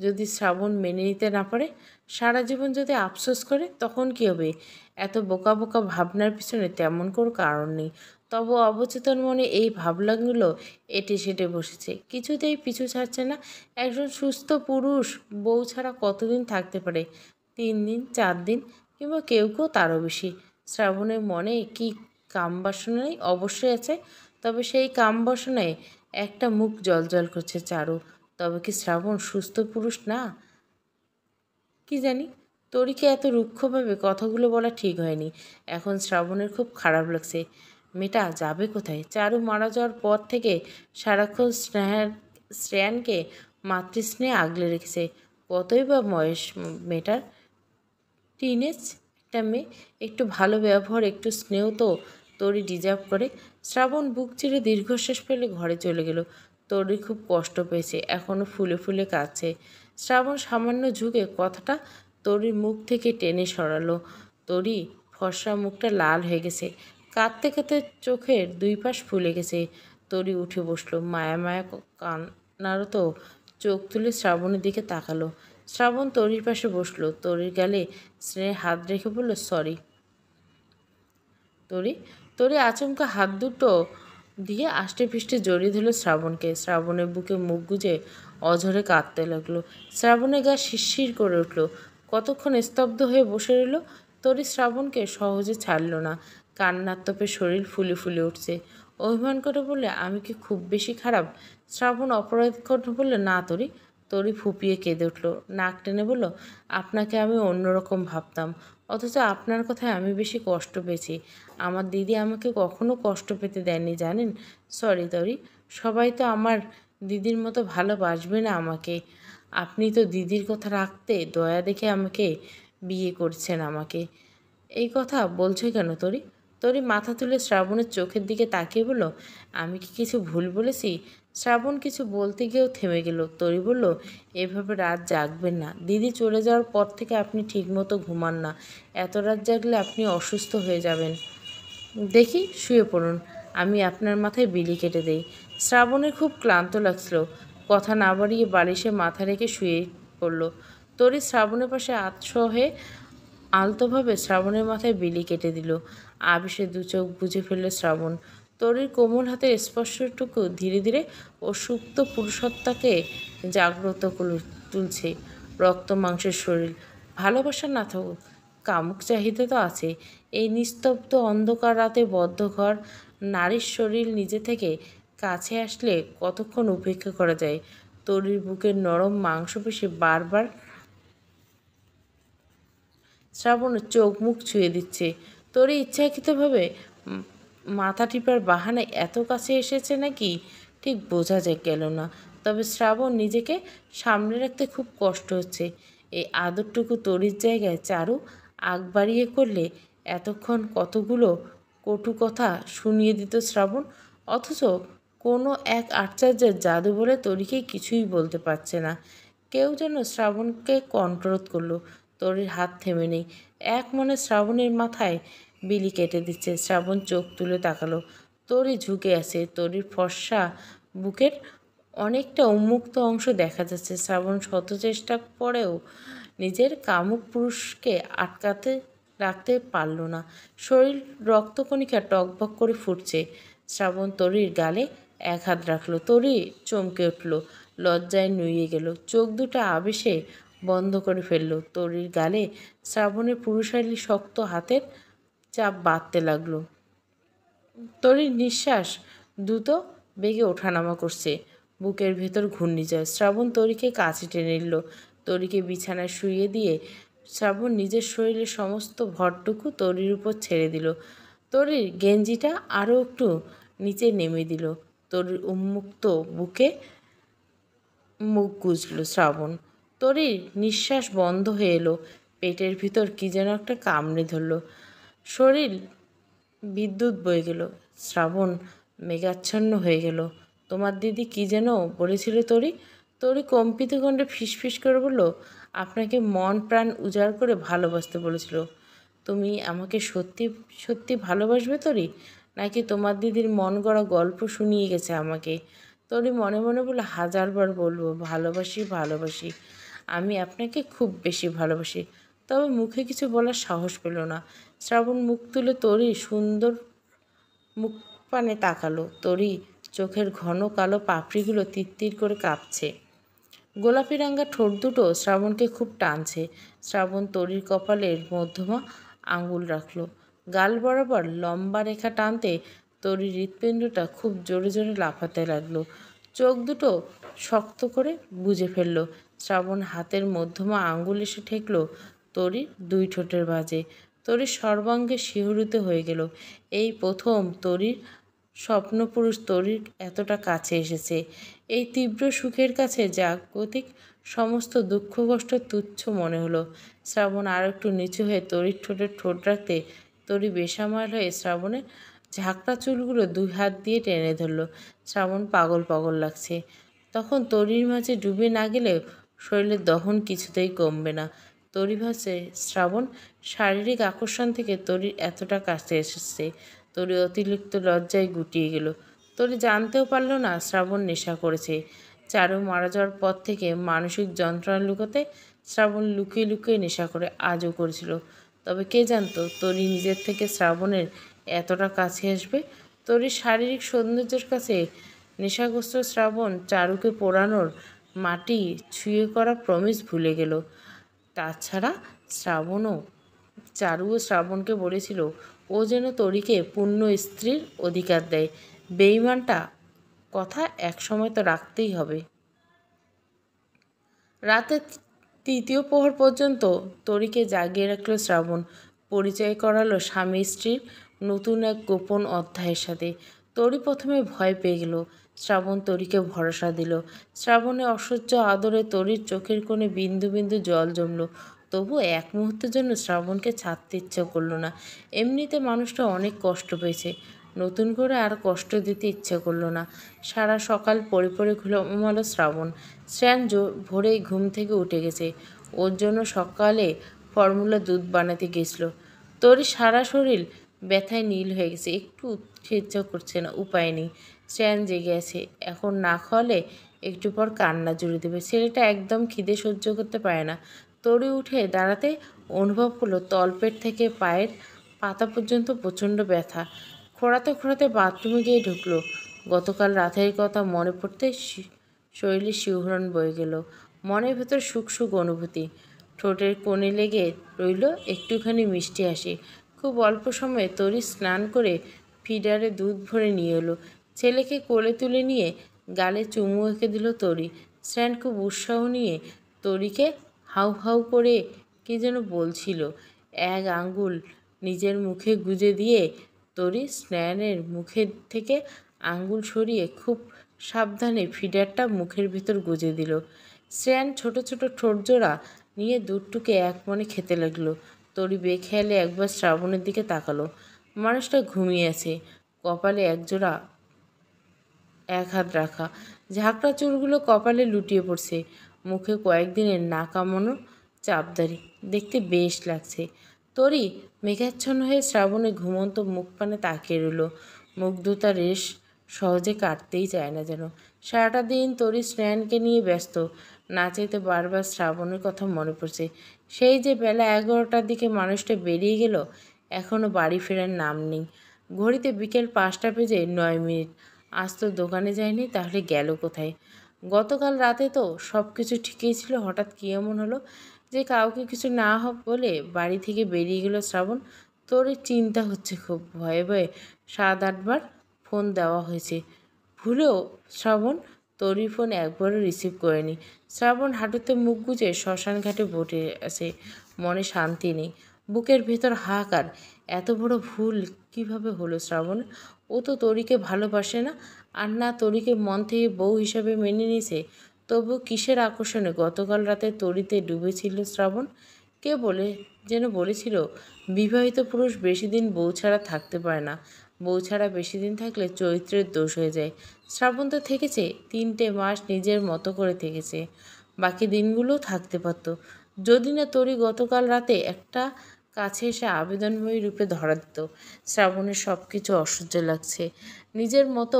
যদি শ্রাবণ মেনে নিতে না পারে, সারা জীবন যদি আফসোস করে, তখন কী হবে? এত বোকা বোকা ভাবনার পিছনে তেমন কোনো কারণ নেই। তবু অবচেতন মনে এই ভাবনাগুলো এঁটে সেটে বসেছে, কিছুতেই পিছু ছাড়ছে না। একজন সুস্থ পুরুষ বউ ছাড়া কতদিন থাকতে পারে? 3 দিন, 4 দিন, কিংবা কেউ কেউ তারও বেশি। শ্রাবণের মনে কি কামবাসনাই অবশ্যই আছে, তবে সেই কামবাসনায় একটা মুখ জ্বলজ্বল করছে, চারু। তবে কি শ্রাবণ সুস্থ পুরুষ না? কি জানি। তরিকে এত রুক্ষভাবে কথাগুলো বলা ঠিক হয়নি। এখন শ্রাবণের খুব খারাপ লাগছে। মেয়েটা যাবে কোথায়? চারু মারা যাওয়ার পর থেকে সারাক্ষণ শ্রেয়ানকে মাতৃস্নেহে আগলে রেখেছে। কতই বা বয়স মেয়েটার, টিনেজ একটা মেয়ে। একটু ভালো ব্যবহার, একটু স্নেহ তো তরি ডিজার্ভ করে। শ্রাবণ বুক চিরে দীর্ঘশ্বাস ফেলে ঘরে চলে গেল। তরি খুব কষ্ট পেয়েছে, এখনও ফুলে ফুলে কাঁদছে। শ্রাবণ সামান্য ঝুঁকে কথাটা তরির মুখ থেকে টেনে সরালো। তরি ফর্সা মুখটা লাল হয়ে গেছে, কাঁদতে কাঁদতে চোখের 2 পাশ ফুলে গেছে। তরি উঠে বসলো, মায়া মায়া কান্নারত চোখ তুলে শ্রাবণের দিকে তাকালো। শ্রাবণ তরির পাশে বসলো, তরির গালে স্নেহের হাত রেখে বলল, সরি। তরি তরি আচমকা হাত দুটো দিয়ে আষ্টে পৃষ্ঠে জড়িয়ে ধরল শ্রাবণকে। শ্রাবণের বুকে মুখ গুজে অঝরে কাঁদতে লাগলো। শ্রাবণের গা শিরশির করে উঠল। কতক্ষণ স্তব্ধ হয়ে বসে রইল। তরি শ্রাবণকে সহজে ছাড়ল না। কান্নাত্মপে শরীর ফুলে ফুলে উঠছে। অভিমান করে বললে, আমি কি খুব বেশি খারাপ? শ্রাবণ অপরাধ করে বললে, না তরি। তরি ফুপিয়ে কেঁদে উঠল, নাক টেনে বলল, আপনাকে আমি অন্যরকম ভাবতাম, অথচ আপনার কথায় আমি বেশি কষ্ট পেয়েছি। আমার দিদি আমাকে কখনো কষ্ট পেতে দেয়নি, জানেন? সরি তরি। সবাই তো আমার দিদির মতো ভালোবাসবে না আমাকে। আপনি তো দিদির কথা রাখতে দয়া দেখে আমাকে বিয়ে করছেন আমাকে। এই কথা বলছো কেন তরি? তরি মাথা তুলে শ্রাবণের চোখের দিকে তাকিয়ে বলল, আমি কি কিছু ভুল বলেছি? শ্রাবণ কিছু বলতে গিয়েও থেমে গেল। তরি বলল, এভাবে রাত জাগবেন না। দিদি চলে যাওয়ার পর থেকে আপনি ঠিকমতো ঘুমান না। এত রাত জাগলে আপনি অসুস্থ হয়ে যাবেন। দেখি শুয়ে পড়ুন, আমি আপনার মাথায় বিলি কেটে দেই। শ্রাবণের খুব ক্লান্ত লাগছিল। কথা না বাড়িয়ে বালিশে মাথা রেখে শুয়ে পড়ল। তরি শ্রাবণের পাশে আতশোহে আলতোভাবে শ্রাবণের মাথায় বিলি কেটে দিল। আবেশে 2 চোখ বুজে ফেলল শ্রাবণ। তরির কোমল হাতের স্পর্শটুকু ধীরে ধীরে ও সুপ্ত পুরুষত্বাকে জাগ্রত তুলছে। রক্ত মাংসের শরীর, ভালোবাসা না থাকুক, কামুক চাহিদা তো আছে। এই নিস্তব্ধ অন্ধকার রাতে বদ্ধ ঘর, নারীর শরীর নিজে থেকে কাছে আসলে কতক্ষণ উপেক্ষা করা যায়? তরির বুকের নরম মাংসপেশি বারবার শ্রাবণের চোখ মুখ ছুঁয়ে দিচ্ছে। তরি ইচ্ছাকৃতভাবে মাথা টিপার বাহানায় এত কাছে এসেছে নাকি ঠিক বোঝা গেল না। তবে শ্রাবণ নিজেকে সামনে রাখতে খুব কষ্ট হচ্ছে। এই আদরটুকু তরির জায়গায় চারু আগ বাড়িয়ে করলে এতক্ষণ কতগুলো কটু কথা শুনিয়ে দিত শ্রাবণ। অথচ কোনো এক আশ্চর্যের জাদু বলে তরিকে কিছুই বলতে পারছে না। কেউ যেন শ্রাবণকে কন্ট্রোল করলো। তরির হাত থেমে নেই। এক মনে শ্রাবণের মাথায় বিলি কেটে দিচ্ছে। শ্রাবণ চোখ তুলে তাকালো। তরি ঝুঁকে আছে। তরির ফর্সা বুকের অনেকটা উন্মুক্ত অংশ দেখা যাচ্ছে। শ্রাবণ শত চেষ্টা করেও নিজের কামুক পুরুষকে আটকাতে রাখতে পারল না। শরীর রক্তকণিকা টকবক করে ফুটছে। শ্রাবণ তরির গালে এক হাত রাখলো। তরি চমকে উঠল, লজ্জায় নুয়ে গেল, চোখ দুটো আবেশে বন্ধ করে ফেলল। তরির গালে শ্রাবণের পুরুষালী শক্ত হাতের চাপ বাড়তে লাগলো। তরির নিঃশ্বাস দ্রুত বেগে ওঠানামা করছে, বুকের ভেতর ঘূর্ণিঝড়। শ্রাবণ তরিকে কাছে টেনে নিল। তরিকে বিছানায় শুইয়ে দিয়ে শ্রাবণ নিজের শরীরের সমস্ত ভরটুকু তরির উপর ছেড়ে দিল। তরির গেঞ্জিটা আরও একটু নিচে নেমে দিল। তরির উন্মুক্ত বুকে মুখ গুজল শ্রাবণ। তরির নিঃশ্বাস বন্ধ হয়ে এলো। পেটের ভিতর কি যেন একটা কামড়ে ধরল। শরীর বিদ্যুৎ বয়ে গেল। শ্রাবণ মেঘাচ্ছন্ন হয়ে গেল। তোমার দিদি কি যেন বলেছিল তরি? তরি কম্পিত কণ্ঠে ফিসফিস করে বলল, আপনাকে মন প্রাণ উজাড় করে ভালোবাসতে বলেছিল। তুমি আমাকে সত্যি সত্যি ভালোবাসবে তরি, নাকি তোমার দিদির মন গড়া গল্প শুনিয়ে গেছে আমাকে? তরি মনে মনে বলে, হাজারবার বলবো ভালোবাসি ভালোবাসি, আমি আপনাকে খুব বেশি ভালোবাসি। তবে মুখে কিছু বলার সাহস পেল না। শ্রাবণ মুখ তুলে তরির সুন্দর মুখ পানে তাকালো। তরি চোখের ঘন কালো পাপড়িগুলো তিত্তির করে কাঁপছে। গোলাপি রাঙা ঠোঁট দুটো শ্রাবণকে খুব টানছে। শ্রাবণ তরির কপালের মধ্যমা আঙুল রাখল। গাল বরাবর লম্বা রেখা টানতে তরির হৃৎপিণ্ডটা খুব জোরে জোরে লাফাতে লাগলো। চোখ দুটো শক্ত করে বুজে ফেলল। শ্রাবণ হাতের মধ্যমা আঙুল এসে ঠেকল তরির দুই ঠোঁটের ভাঁজে। তরির সর্বাঙ্গে শিহরিত হয়ে গেল। এই প্রথম তরির স্বপ্নপুরুষ তরির এতটা কাছে এসেছে। এই তীব্র সুখের কাছে জাগতিক সমস্ত দুঃখ কষ্ট তুচ্ছ মনে হলো। শ্রাবণ আর একটু নিচু হয়ে তরির ঠোঁটে ঠোঁট রাখতে তরি বেসামাল হয়ে শ্রাবণের ঝাঁকড়া চুলগুলো দুই হাত দিয়ে টেনে ধরল। শ্রাবণ পাগল পাগল লাগছে। তখন তরির মাঝে ডুবে না গেলেও শরীরের দহন কিছুতেই কমবে না। তরি ভাসে শ্রাবণ শারীরিক আকর্ষণ থেকে তরির এতটা কাছে এসেছে। তরি অতিরিক্ত লজ্জায় গুটিয়ে গেল। তরি জানতেও পারল না শ্রাবণ নেশা করেছে। চারু মারা যাওয়ার পর থেকে মানসিক যন্ত্রণা লুকোতে শ্রাবণ লুকিয়ে লুকিয়ে নেশা করে আজও করেছিল। তবে কে জানতো তরি নিজের থেকে শ্রাবণের এতটা কাছে আসবে। তরির শারীরিক সৌন্দর্যের কাছে নেশাগ্রস্ত শ্রাবণ চারুকে পোড়ানোর মাটি ছুঁয়ে করা প্রমিস ভুলে গেল। তাছাড়া চারুও শ্রাবণকে বলেছিল ও যেন তরিকে পূর্ণ স্ত্রীর অধিকার দেয়। বেঈমানটা কথা একসময় তো রাখতেই হবে। রাতে তৃতীয় প্রহর পর্যন্ত তরিকে জাগিয়ে রাখল শ্রাবণ। পরিচয় করালো স্বামী স্ত্রীর নতুন এক গোপন অধ্যায়ের সাথে। তরি প্রথমে ভয় পেয়ে গেল। শ্রাবণ তরিকে ভরসা দিল। শ্রাবণে অসহ্য আদরে তরির চোখের কোণে বিন্দু বিন্দু জল জমল। তবু এক মুহূর্তের জন্য শ্রাবণকে ছাড়তে ইচ্ছে করল না। এমনিতে মানুষটা অনেক কষ্ট পেয়েছে, নতুন করে আর কষ্ট দিতে ইচ্ছে করলো না। সারা সকাল পড়ে পড়ে ঘুমালো শ্রাবণ। শ্রেয়ান ভোরেই ঘুম থেকে উঠে গেছে। ওর জন্য সকালে ফর্মুলা দুধ বানাতে গেছিল। তোর সারা শরীর ব্যথায় নীল হয়ে গেছে, একটু উঠতে ইচ্ছা করছে না। উপায় নেই, শ্রেয়ান জেগে আছে। এখন না খাওয়ালে একটু পর কান্না জুড়ে দেবে। ছেলেটা একদম খিদে সহ্য করতে পারে না। তরি উঠে দাঁড়াতে অনুভব করলো তলপেট থেকে পায়ের পাতা পর্যন্ত প্রচণ্ড ব্যথা। খোঁড়াতে খোঁড়াতে বাথরুমে গিয়ে ঢুকলো। গতকাল রাতের কথা মনে পড়তে শরীরে শিহরণ বয়ে গেল। মনের ভেতর সুখ সুখ অনুভূতি। ঠোঁটের কোণে লেগে রইল একটুখানি মিষ্টি হাসি। খুব অল্প সময়ে তরি স্নান করে ফিডারে দুধ ভরে নিয়ে এলো। ছেলেকে কোলে তুলে নিয়ে গালে চুমু এঁকে দিল তরি। স্নান খুব উৎসাহ নিয়ে তরিকে হাউ হাউ করে কি যেন বলছিল। এক আঙ্গুল নিজের মুখে গুজে দিয়ে তরি স্নানের মুখের থেকে আঙ্গুল সরিয়ে খুব সাবধানে ফিডারটা মুখের ভিতর গুজে দিল। শ্রেয়ান ছোট ছোট ঠোঁট জোড়া নিয়ে দুধটুকে এক মনে খেতে লাগলো। তরি বেখেয়ালে একবার শ্রাবণের দিকে তাকালো। মানুষটা ঘুমিয়ে আছে, কপালে একজোড়া এক হাত রাখা, ঝাঁকড়া চুলগুলো কপালে লুটিয়ে পড়ছে। মুখে কয়েকদিনের না কামানো চাপদারি, দেখতে বেশ লাগছে। তরি মেঘাচ্ছন্ন হয়ে শ্রাবণে ঘুমন্ত মুখ পানে তাকিয়ে রইল। মুগ্ধতা রেশ সহজে কাটতেই চায় না যেন। সারাটা দিন তরি স্নেহানকে নিয়ে ব্যস্ত। না চাইতে বারবার শ্রাবণের কথা মনে পড়ছে। সেই যে বেলা 11টার দিকে মানুষটা বেরিয়ে গেল, এখনও বাড়ি ফেরার নাম নেই। ঘড়িতে বিকেল 5টা বেজে 9 মিনিট। আজ তো দোকানে যায়নি, তাহলে গেল কোথায়? গতকাল রাতে তো সব কিছু ঠিকই ছিল, হঠাৎ কী এমন হলো যে কাউকে কিছু না বলে বাড়ি থেকে বেরিয়ে গেল শ্রাবণ? তোর চিন্তা হচ্ছে খুব। ভয়ে ভয়ে 7-8বার ফোন দেওয়া হয়েছে, ভুলেও শ্রাবণ তোরই ফোন একবারও রিসিভ করেনি। শ্রাবণ হাঁটুতে মুখ গুজে শ্মশান ঘাটে বসে আছে। মনে শান্তি নেই, বুকের ভেতর হাহাকার। এত বড় ভুল কিভাবে হলো শ্রাবণ? ও তো তরিকে ভালোবাসে না, আর না তরিকে মন থেকে বউ হিসাবে মেনে নিয়েছে। তবু কিসের আকর্ষণে গতকাল রাতে তরিতে ডুবেছিল শ্রাবণ? কে বলে যেন বলেছিল বিবাহিত পুরুষ বেশি দিন বউ ছাড়া থাকতে পারে না, বউ ছাড়া বেশি দিন থাকলে চরিত্রের দোষ হয়ে যায়। শ্রাবণ তো থেকেছে 3টে মাস, নিজের মতো করে থেকেছে, বাকি দিনগুলোও থাকতে পারত যদি না তরি গতকাল রাতে একটা কাছে এসে আবেদনময়ী রূপে ধরা দিত। শ্রাবণের সব কিছু অসহ্য লাগছে। নিজের মতো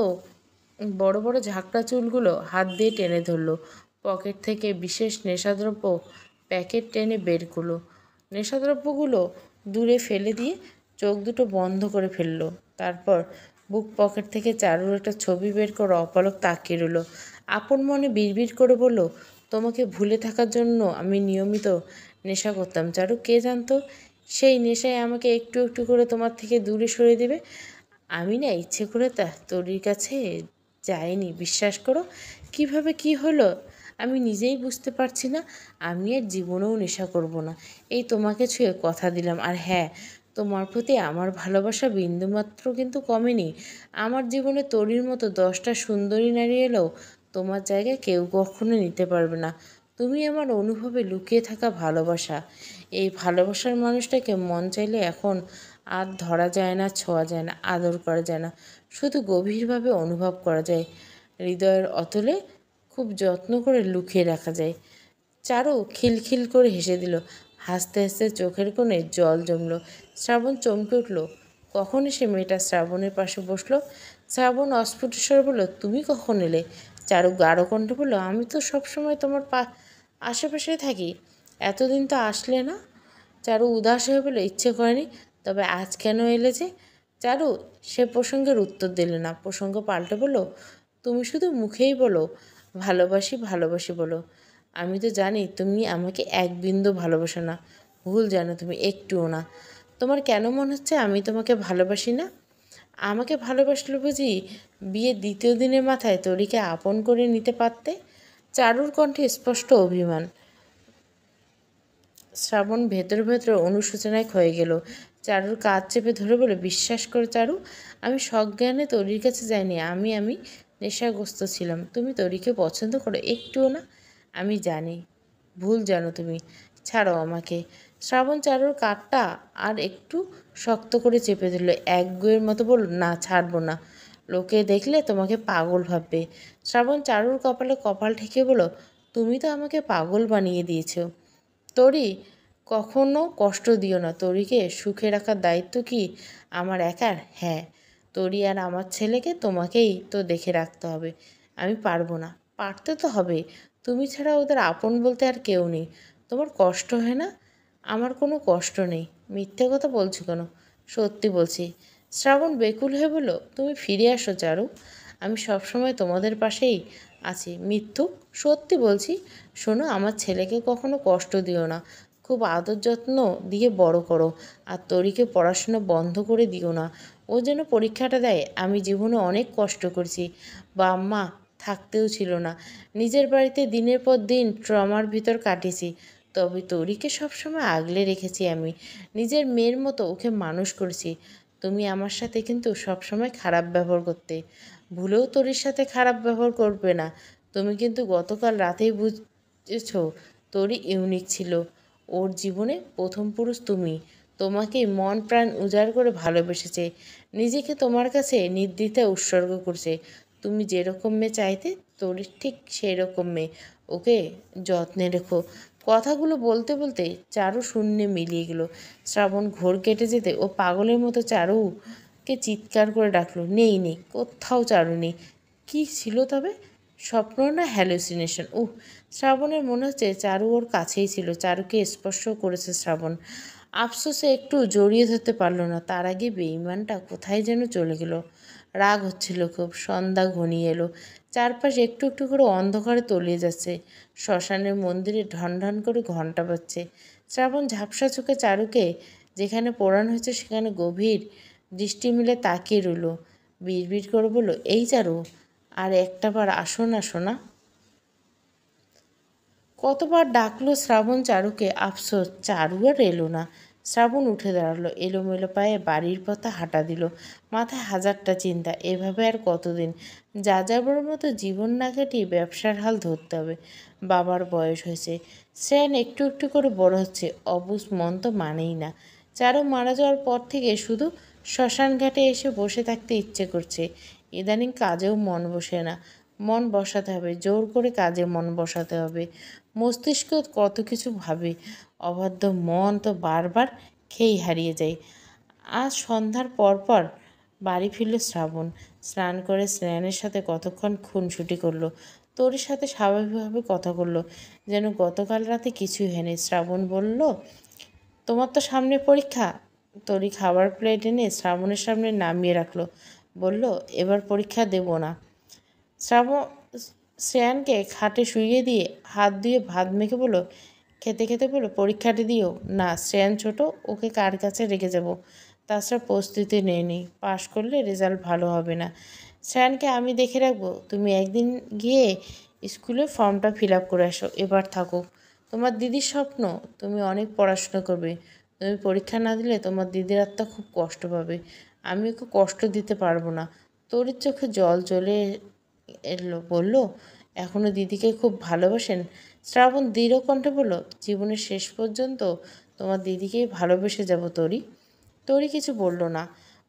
বড় বড় ঝাঁকড়া চুলগুলো হাত দিয়ে টেনে ধরল, পকেট থেকে বিশেষ নেশাদ্রব্য প্যাকেট টেনে বের করলো, নেশাদ্রব্যগুলো দূরে ফেলে দিয়ে চোখ দুটো বন্ধ করে ফেলল। তারপর বুক পকেট থেকে চারুর একটা ছবি বের করে অপলক তাকিয়ে রইল। আপন মনে বিড়বিড় করে বলল, তোমাকে ভুলে থাকার জন্য আমি নিয়মিত নেশা করতাম চারু, কে জানতো সেই নেশায় আমাকে একটু একটু করে তোমার থেকে দূরে সরিয়ে দেবে। আমি না ইচ্ছে করে তা তোরির কাছে যাইনি, বিশ্বাস করো। কিভাবে কি হলো আমি নিজেই বুঝতে পারছি না। আমি আর জীবনেও নেশা করব না, এই তোমাকে ছুঁয়ে কথা দিলাম। আর হ্যাঁ, তোমার প্রতি আমার ভালোবাসা বিন্দুমাত্র কিন্তু কমেনি। আমার জীবনে তরির মতো 10টা সুন্দরী নারী এলেও তোমার জায়গায় কেউ কখনো নিতে পারবে না। তুমি আমার অনুভবে লুকিয়ে থাকা ভালোবাসা। এই ভালোবাসার মানুষটাকে মন চাইলে এখন আর ধরা যায় না, ছোঁয়া যায় না, আদর করা যায় না, শুধু গভীরভাবে অনুভব করা যায়, হৃদয়ের অতলে খুব যত্ন করে লুকিয়ে রাখা যায়। চারু খিলখিল করে হেসে দিল। হাসতে হাসতে চোখের কোণে জল জমল। শ্রাবণ চমকে উঠল। কখন এসে মেয়েটা শ্রাবণের পাশে বসলো। শ্রাবণ অস্ফুট স্বরে বলল, তুমি কখন এলে? চারু গাঢ় কণ্ঠে বলল, আমি তো সবসময় তোমার আশেপাশে থাকি, এতদিন তো আসলে না। চারু উদাস হয়ে বলল, ইচ্ছে করেনি। তবে আজ কেন এলে যে? চারু সে প্রসঙ্গের উত্তর দিল না, প্রসঙ্গ পাল্টে বলল, তুমি শুধু মুখেই বলো ভালোবাসি ভালোবাসি বলো, আমি তো জানি তুমি আমাকে এক বিন্দু ভালোবাসো না, ভুল জানো তুমি, একটুও না। তোমার কেন মনে হচ্ছে আমি তোমাকে ভালোবাসি না? আমাকে ভালোবাসলে বুঝি বিয়ের 2য় দিনের মাথায় তরিকে আপন করে নিতে পারতে? চারুর কণ্ঠে স্পষ্ট অভিমান। শ্রাবণ ভেতর ভেতর অনুশোচনায় ক্ষয়ে গেল। চারুর কাজ চেপে ধরে বলে, বিশ্বাস করে চারু, আমি সজ্ঞানে তরির কাছে যাইনি। আমি নেশাগ্রস্ত ছিলাম। তুমি তরিকে পছন্দ করো? একটুও না। আমি জানি, ভুল জানো তুমি, ছাড়ো আমাকে। শ্রাবণ চারুর কাঠটা আর একটু শক্ত করে চেপে ধরল, একগুঁয়ের মতো বলল, না ছাড়বো না, লোকে দেখলে তোমাকে পাগল ভাববে। শ্রাবণ চারুর কপালে কপাল ঠেকে বলল, তুমি তো আমাকে পাগল বানিয়ে দিয়েছো তরি, কখনো কষ্ট দিও না। তরিকে সুখে রাখার দায়িত্ব কি আমার একার? হ্যাঁ, তরি আর আমার ছেলেকে তোমাকেই তো দেখে রাখতে হবে। আমি পারবো না। পারতে তো হবে, তুমি ছাড়া ওদের আপন বলতে আর কেউ নেই। তোমার কষ্ট হয় না? আমার কোনো কষ্ট নেই। মিথ্যে কথা বলছো কেন? সত্যি বলছি। শ্রাবণ বেকুল হয়ে বলল, তুমি ফিরে আসো চারু, আমি সবসময় তোমাদের পাশেই আছি। মিথ্যুক, সত্যি বলছি। শোনো, আমার ছেলেকে কখনো কষ্ট দিও না, খুব আদর যত্ন দিয়ে বড় করো। আর তরিকে পড়াশোনা বন্ধ করে দিও না, ও যেন পরীক্ষাটা দেয়। আমি জীবনে অনেক কষ্ট করেছি, বাবা থাকতেও ছিল না, নিজের বাড়িতে দিনের পর দিন ট্রমার ভিতর কাটিয়েছি। তবে তরিকে সবসময় আগলে রেখেছি আমি, নিজের মেয়ের মতো ওকে মানুষ করেছি। তুমি আমার সাথে কিন্তু সবসময় খারাপ ব্যবহার করতে, ভুলেও তরির সাথে খারাপ ব্যবহার করবে না। তুমি কিন্তু গতকাল রাতেই বুঝেছ তরি ইউনিক ছিল, ওর জীবনে প্রথম পুরুষ তুমি। তোমাকে মন প্রাণ উজাড় করে ভালোবেসেছে, নিজেকে তোমার কাছে নির্দ্বিধায় উৎসর্গ করছে। তুমি যেরকম মেয়ে চাইতে তরি ঠিক সেই রকম মেয়ে, ওকে যত্নে রেখো। কথাগুলো বলতে বলতে চারু শূন্যে মিলিয়ে গেল। শ্রাবণ ঘোর কেটে যেতে ও পাগলের মতো চারুকে চিৎকার করে ডাকলো, নেই নেই, কোথাও চারু নেই। কী ছিল তবে? স্বপ্ন না হ্যালুসিনেশন? শ্রাবণের মনে হচ্ছে চারু ওর কাছেই ছিল, চারুকে স্পর্শ করেছে শ্রাবণ। আফসোসে একটু জড়িয়ে ধরতে পারল না। তার আগে বেঈমানটা কোথায় যেন চলে গেল। রাগ হচ্ছিল খুব। সন্ধ্যা ঘনিয়ে এলো, চারপাশ একটু একটু করে অন্ধকারে তলিয়ে যাচ্ছে। শ্মশানের মন্দিরে ঢন ঢন করে ঘণ্টা বাজছে। শ্রাবণ ঝাপসা চোখে চারুকে যেখানে পোড়ানো হয়েছে সেখানে গভীর দৃষ্টি মিলে তাকিয়ে রইল। বিড়বিড় করে বলল, এই চারু, আর একটা বার আসো না সোনা। কতবার ডাকলো শ্রাবণ চারুকে, আফসোস চারু আর এলো না। শ্রাবণ উঠে দাঁড়ালো, এলোমেলো পায়ে বাড়ির পথে হাঁটা দিল। মাথায় হাজারটা চিন্তা, এভাবে আর কতদিন? যাযাবর মতো জীবন না কাটিয়ে ব্যবসার হাল ধরতে হবে। বাবার বয়স হয়েছে, শ্রেয়ান একটু একটু করে বড় হচ্ছে, অবুঝ মন তো মানেই না। চারু মারা যাওয়ার পর থেকে শুধু শ্মশান ঘাটে এসে বসে থাকতে ইচ্ছে করছে। ইদানিং কাজেও মন বসে না। মন বসাতে হবে, জোর করে কাজে মন বসাতে হবে। মস্তিষ্ক কত কিছু ভাবে, অবাধ্য মন তো বারবার খেই হারিয়ে যায়। আজ সন্ধ্যার পরপর বাড়ি ফিরল শ্রাবণ। স্নান করে স্নেহানের সাথে কতক্ষণ খুনসুটি করলো, তোর সাথে স্বাভাবিকভাবে কথা বলল, যেন গতকাল রাতে কিছুই হয়নি। শ্রাবণ বলল, তোমার তো সামনে পরীক্ষা। তরি খাবার প্লেট এনে শ্রাবণের সামনে নামিয়ে রাখলো, বলল, এবার পরীক্ষা দেব না। শ্রাবণ শ্রেয়ানকে খাটে শুইয়ে দিয়ে হাত দিয়ে ভাত মেখে বলল, খেতে খেতে বলল, পরীক্ষাটি দিও না। শ্রেয়ান ছোট, ওকে কার কাছে রেখে যাব? তাছাড়া প্রস্তুতি নেই, পাশ করলে রেজাল্ট ভালো হবে না। শ্রেয়ানকে আমি দেখে রাখবো, তুমি একদিন গিয়ে স্কুলে ফর্মটা ফিল আপ করে আসো। এবার থাকো, তোমার দিদির স্বপ্ন, তুমি অনেক পড়াশোনা করবে। তুমি পরীক্ষা না দিলে তোমার দিদির আত্মা খুব কষ্ট পাবে। আমি ওকে কষ্ট দিতে পারবো না। তোর চোখে জল চলে এলো, বলল, এখনও দিদিকে খুব ভালোবাসেন? শ্রাবণ দৃঢ় কণ্ঠে বলল, জীবনের শেষ পর্যন্ত তোমার দিদিকেই ভালোবেসে যাব। তরি তরি কিছু বলল না।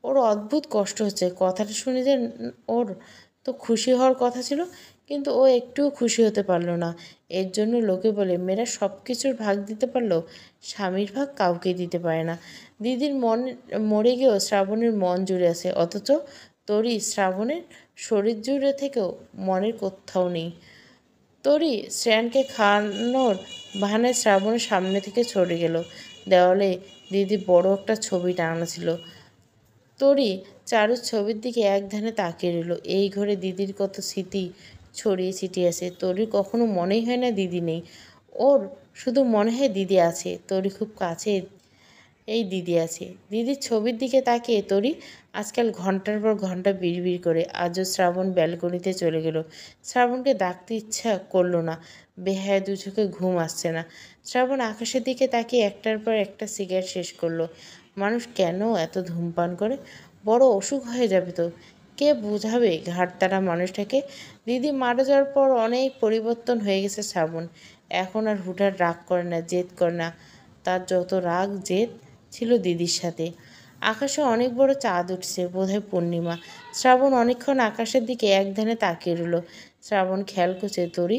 ওর অদ্ভুত কষ্ট হচ্ছে। কথাটা শুনে যে ওর তো খুশি হওয়ার কথা ছিল, কিন্তু ও একটুও খুশি হতে পারল না। এর জন্য লোকে বলে, মেয়েরা সব কিছুর ভাগ দিতে পারলেও স্বামীর ভাগ কাউকে দিতে পারে না। দিদির মন মরে গিয়েও শ্রাবণের মন জুড়ে আছে, অথচ তরি শ্রাবণের শরীর জুড়ে থেকেও মনের কোথাও নেই। তরি শ্রেয়ানকে খাওয়ানোর বাহানায় শ্রাবণের সামনে থেকে সরে গেল। দেওয়ালে দিদি বড় একটা ছবি টাঙানো ছিল। তরি চারুর ছবির দিকে এক ধ্যানে তাকিয়ে রইল। এই ঘরে দিদির কত স্মৃতি ছড়িয়ে ছিটিয়ে আছে। তরির কখনো মনেই হয় না দিদি নেই, ওর শুধু মনে হয় দিদি আছে। তরি খুব কাছে এই দিদি আছে। দিদির ছবির দিকে তাকিয়ে তরি আজকাল ঘন্টার পর ঘন্টা বিড়বিড় করে। আজও শ্রাবণ ব্যালকনিতে চলে গেল। শ্রাবণকে ডাকতে ইচ্ছা করলো না, বেহায়া দু চোখে ঘুম আসছে না। শ্রাবণ আকাশের দিকে তাকিয়ে একটার পর একটা সিগারেট শেষ করলো। মানুষ কেন এত ধূমপান করে? বড় অসুখ হয়ে যাবে তো। কে বোঝাবে ঘাড়তারা মানুষটাকে? দিদি মারা যাওয়ার পর অনেক পরিবর্তন হয়ে গেছে শ্রাবণ। এখন আর হুঠার রাগ করে না, জেদ করে না। তার যত রাগ জেদ ছিল দিদির সাথে। আকাশে অনেক বড় চাঁদ উঠছে, বোধহয় পূর্ণিমা। শ্রাবণ অনেকক্ষণ আকাশের দিকে এক ধ্যানে তাকিয়ে রইল। শ্রাবণ খেয়াল করছে তরি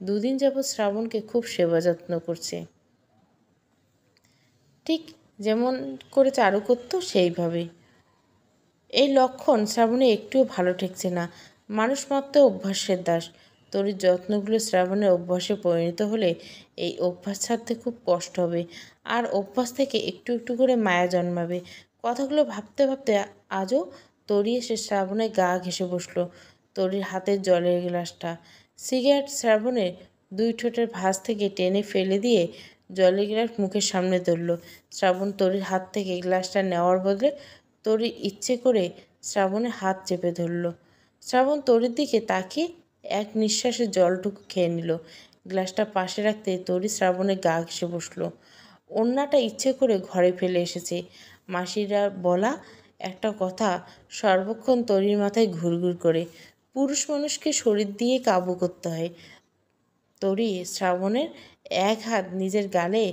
দুদিন যাবৎ শ্রাবণকে খুব সেবা যত্ন করছে, ঠিক যেমন করে চারু করত সেইভাবে। এই লক্ষণ শ্রাবণে একটুও ভালো ঠেকছে না। মানুষ মাত্র অভ্যাসের দাস। তরির যত্নগুলো শ্রাবণের অভ্যাসে পরিণত হলে এই অভ্যাস ছাড়তে খুব কষ্ট হবে, আর অভ্যাস থেকে একটু একটু করে মায়া জন্মাবে। কথাগুলো ভাবতে ভাবতে আজও তরি এসে শ্রাবণের গা ঘেঁষে বসলো। তরির হাতের জলের গ্লাসটা, সিগারেট শ্রাবণের দুই ঠোঁটের ভাঁজ থেকে টেনে ফেলে দিয়ে জলের গ্লাস মুখের সামনে ধরল। শ্রাবণ তরির হাত থেকে গ্লাসটা নেওয়ার বদলে তরি ইচ্ছে করে শ্রাবণের হাত চেপে ধরল। শ্রাবণ তরির দিকে তাকিয়ে এক নিঃশ্বাসে জলটুকু খেয়ে নিল। গ্লাসটা পাশে রাখতে তরি শ্রাবণের গা ঘেঁষে বসল। ওড়নাটা ইচ্ছে করে ঘরে ফেলে এসেছে। মাসিরা বলা একটা কথা সর্বক্ষণ তরির মাথায় ঘুরঘুর করে, পুরুষ মানুষকে শরীর দিয়ে কাবু করতে হয়। তরি শ্রাবণের এক হাত নিজের গালে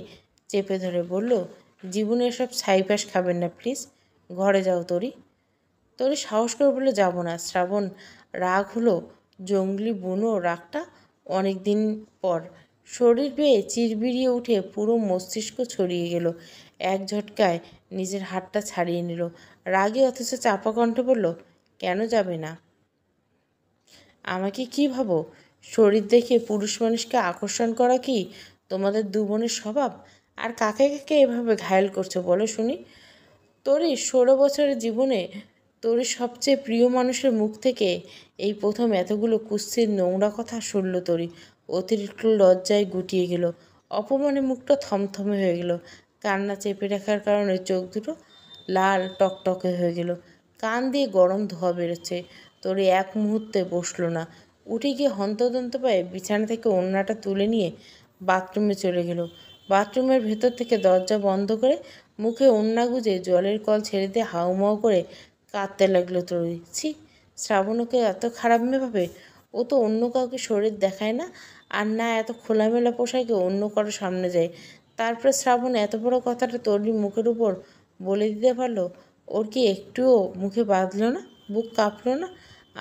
চেপে ধরে বলল, জীবনে এসব ছাইপাশ খাবেন না প্লিজ, ঘরে যাও তরি। তরি সাহস করে বলে, যাব না। শ্রাবণ রাগ হলো, জঙ্গলি বুনো রাগটা অনেক দিন পর শরীর বেয়ে চিরবিরিয়ে উঠে পুরো মস্তিষ্ক ছড়িয়ে গেল। এক ঝটকায় নিজের হাতটা ছাড়িয়ে নিল। রাগে অথচ চাপা কণ্ঠে বলল, কেন যাবে না? আমাকে কি ভাবো? শরীর দেখে পুরুষ মানুষকে আকর্ষণ করা কি তোমাদের দু বোনের স্বভাব? আর কাকে কাকে এভাবে ঘায়েল করছো বলো শুনি? তোরই 16 বছরের জীবনে তোর সবচেয়ে প্রিয় মানুষের মুখ থেকে এই প্রথম এতগুলো কুৎসিত নোংরা কথা শুনল তরি। অতিরিক্ত লজ্জায় গুটিয়ে গেল, অপমানে মুখটা থমথমে হয়ে গেল। কান্না চেপে রাখার কারণে চোখ দুটো লাল টকটকে হয়ে গেল, কান দিয়ে গরম ধোঁয়া বেরোচ্ছে। তরি এক মুহূর্তে বসলো না, উঠে গিয়ে হন্তদন্ত পায়ে বিছানা থেকে ওড়নাটা তুলে নিয়ে বাথরুমে চলে গেল। বাথরুমের ভেতর থেকে দরজা বন্ধ করে মুখে ওড়না গুজে জলের কল ছেড়ে দিয়ে হাউমাউ করে কাঁদতে লাগলো তরি। ছি, শ্রাবণ ওকে এত খারাপ ভাবে? ও তো অন্য কাউকে শরীর দেখায় না, আর না এত খোলামেলা পোশাকে অন্য কারো সামনে যায়। তারপরে শ্রাবণ এত বড় কথাটা তরির মুখের উপর বলে দিতে পারলো। ওর কি একটুও মুখে বাঁধলো না, বুক কাঁপলো না?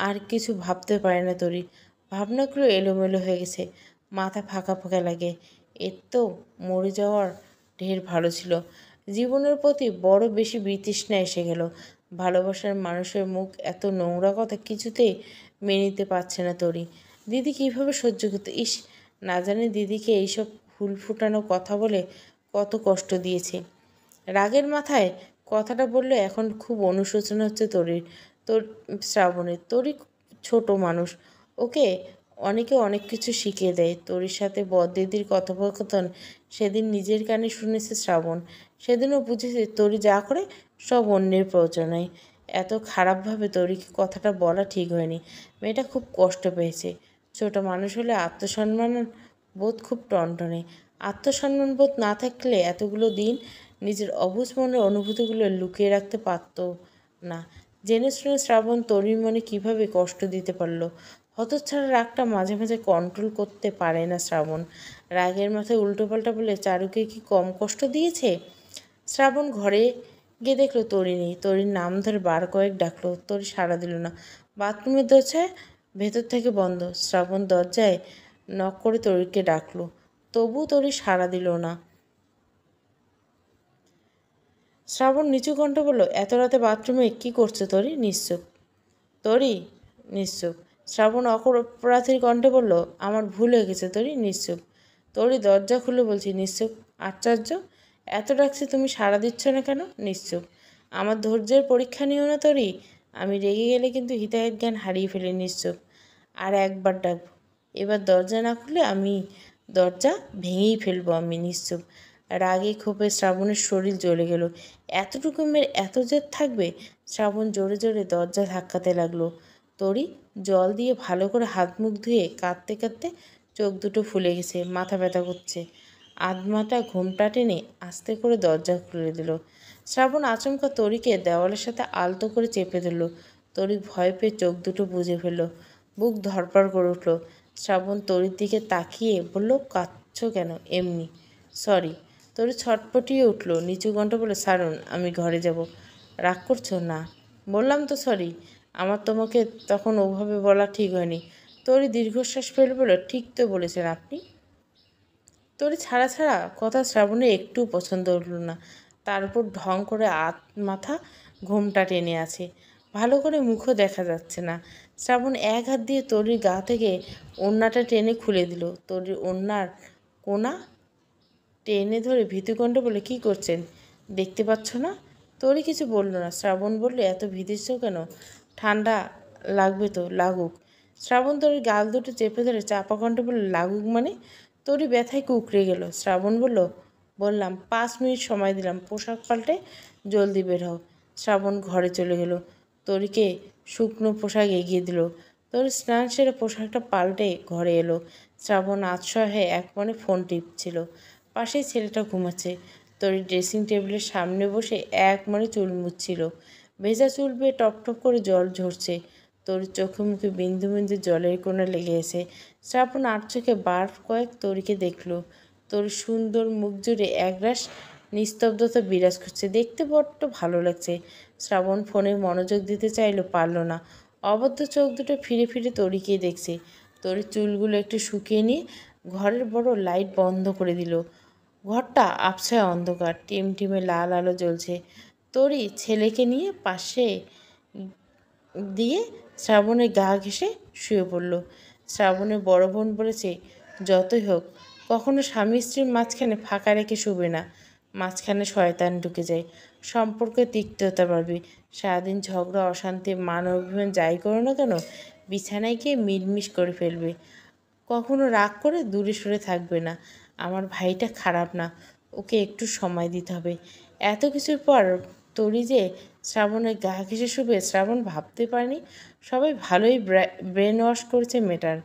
আর কিছু ভাবতে পারে না তরি। ভাবনাগুলো এলোমেলো হয়ে গেছে, মাথা ফাঁকা ফাঁকা লাগে। এর তো মরে যাওয়ার ঢের ভালো ছিল। জীবনের প্রতি বড় বেশি বিতৃষ্ণা এসে গেল। ভালোবাসার মানুষের মুখ এত নোংরা কথা কিছুতেই মেনে নিতে পারছে না তরি। দিদি কিভাবে সহ্য করতে? ইস, না জানি দিদিকে এইসব ফুল ফুটানো কথা বলে কত কষ্ট দিয়েছে। রাগের মাথায় কথাটা বললে এখন খুব অনুশোচনা হচ্ছে তরির। তোর শ্রাবণের, তরি ছোট মানুষ, ওকে অনেকে অনেক কিছু শিখিয়ে দেয়। তরির সাথে বড়দিদির কথোপকথন সেদিন নিজের কানে শুনেছে শ্রাবণ। সেদিনও বুঝেছে তরি যা করে সব অন্যের প্রয়োজনে। এত খারাপভাবে তরিকে কথাটা বলা ঠিক হয়নি। মেয়েটা খুব কষ্ট পেয়েছে। ছোট মানুষ হলে আত্মসম্মান বোধ খুব টনটনে। আত্মসম্মান বোধ না থাকলে এতগুলো দিন নিজের অবুঝ মনের অনুভূতিগুলো লুকিয়ে রাখতে পারত না। জেনে শুনে শ্রাবণ তরির মনে কীভাবে কষ্ট দিতে পারলো। হতচ্ছাড়া রাগটা মাঝে মাঝে কন্ট্রোল করতে পারে না শ্রাবণ। রাগের মাথায় উল্টোপাল্টা বলে চারুকে কি কম কষ্ট দিয়েছে? শ্রাবণ ঘরে গিয়ে দেখলো তরি নেই। তরির নাম ধরে বার কয়েক ডাকলো, তরি সাড়া দিল না। বাথরুমের দরজায় ভেতর থেকে বন্ধ। শ্রাবণ দরজায় নক করে তরিকে ডাকলো, তবু তরি সাড়া দিল না। শ্রাবণ নিচু কণ্ঠ বলল, এত রাতে বাথরুমে কি করছো তরি? নিশ্চুপ। তরি নিশ্চুপ। শ্রাবণ অপরাধীর কণ্ঠে বলল, আমার ভুল হয়ে গেছে তরি, নিশ্চুপ। তরি দরজা খুলে বলছি, নিশ্চুপ। আশ্চর্য, এত ডাকছে তুমি সাড়া দিচ্ছ না কেন? নিশ্চুপ। আমার ধৈর্যের পরীক্ষা নিও না তরি, আমি রেগে গেলে কিন্তু হিতাহিত জ্ঞান হারিয়ে ফেলি। নিশ্চুপ। আর একবার ডাকব, এবার দরজা না খুলে আমি দরজা ভেঙেই ফেলবো আমি। নিশ্চুপ। রাগে ক্ষোভে শ্রাবণের শরীর জ্বলে গেল। এতটুকু মেয়ের এত জেদ থাকবে? শ্রাবণ জোরে জোরে দরজা ধাক্কাতে লাগলো। তরি জল দিয়ে ভালো করে হাত মুখ ধুয়ে কাঁদতে কাঁদতে চোখ দুটো ফুলে গেছে, মাথা ব্যথা করছে। আধমাটা ঘোমটা টেনে আস্তে করে দরজা খুলে দিল। শ্রাবণ আচমকা তরিকে দেওয়ালের সাথে আলতো করে চেপে ধরল। তরি ভয় পেয়ে চোখ দুটো বুজে ফেলল, বুক ধরপড় করে উঠল। শ্রাবণ তরির দিকে তাকিয়ে বলল, কাঁদছো কেন? এমনি। সরি। তরি ছটপটিয়ে উঠল, নিচু কণ্ঠ বলে, সারুন, আমি ঘরে যাব। রাগ করছো? না। বললাম তো সরি। আমার তোমাকে তখন ওভাবে বলা ঠিক হয়নি। তরি দীর্ঘশ্বাস ফেলে বলে, ঠিক তো বলেছেন আপনি। তরি ছাড়া ছাড়া কথা শ্রাবণের একটু পছন্দ হলো না। তার উপর ঢং করে মাথা ঘোমটা টেনে আছে, ভালো করে মুখও দেখা যাচ্ছে না। শ্রাবণ এক হাত দিয়ে তরির গা থেকে ওড়নাটা টেনে খুলে দিল। তরির ওড়নার কোনা টেনে ধরে ভীতুকণ্ঠে বলে, কী করছেন? দেখতে পাচ্ছ না? তরি কিছু বলল না। শ্রাবণ বললে, এত ভীতিস কেন? ঠান্ডা লাগবে তো লাগুক। শ্রাবণ তরির গাল দুটো চেপে ধরে চাপা কণ্ঠে বলল, লাগুক মানে? তরি ব্যথায় কুকড়ে গেল। শ্রাবণ বললাম 5 মিনিট সময় দিলাম, পোশাক পাল্টে জলদি বের হও। শ্রাবণ ঘরে চলে গেল। তরিকে শুকনো পোশাক এগিয়ে দিল। তরি স্নান সেরে পোশাকটা পাল্টে ঘরে এলো। শ্রাবণ আতশয়ে এক মনে ফোন টিপছিল। পাশেই ছেলেটা ঘুমাচ্ছে। তরি ড্রেসিং টেবিলের সামনে বসে এক মনে চুল মুছছিল। ভেজা চুল বেয়ে টপ টপ করে জল ঝরছে। তরির চোখে মুখে বিন্দু বিন্দু জলের কোণা লেগে এসে শ্রাবণ আর চোখে বার কয়েক তরিকে দেখল। তরির সুন্দর মুখ জুড়ে একরাশ নিস্তব্ধতা বিরাজ করছে। দেখতে বড্ড ভালো লাগছে। শ্রাবণ ফোনে মনোযোগ দিতে চাইলো, পারল না। অবদ্ধ চোখ দুটো ফিরে ফিরে তরিকেই দেখছে। তরির চুলগুলো একটু শুকিয়ে নিয়ে ঘরের বড় লাইট বন্ধ করে দিল। ঘরটা আবছায় অন্ধকার, টিমটিমে লাল আলো জ্বলছে। তরি ছেলেকে নিয়ে পাশে দিয়ে শ্রাবণের গা ঘেঁষে শুয়ে পড়ল। শ্রাবণের বড় বোন বলেছে, যতই হোক কখনো স্বামী স্ত্রীর মাঝখানে ফাঁকা রেখে শুবে না, মাঝখানে শয়তান ঢুকে যায়। সম্পর্কে তিক্ততা বাড়বে। সারাদিন ঝগড়া অশান্তি মান অভিমান যাই করো না কেন, বিছানায় গিয়ে মিলমিশ করে ফেলবে। কখনো রাগ করে দূরে সরে থাকবে না। আমার ভাইটা খারাপ না, ওকে একটু সময় দিতে হবে। এত কিছুর পর তরি যে শ্রাবণের গা ঘেঁষে শুবে শ্রাবণ ভাবতে পারেনি। সবাই ভালোই ব্রেন ওয়াশ করেছে মেয়েটার।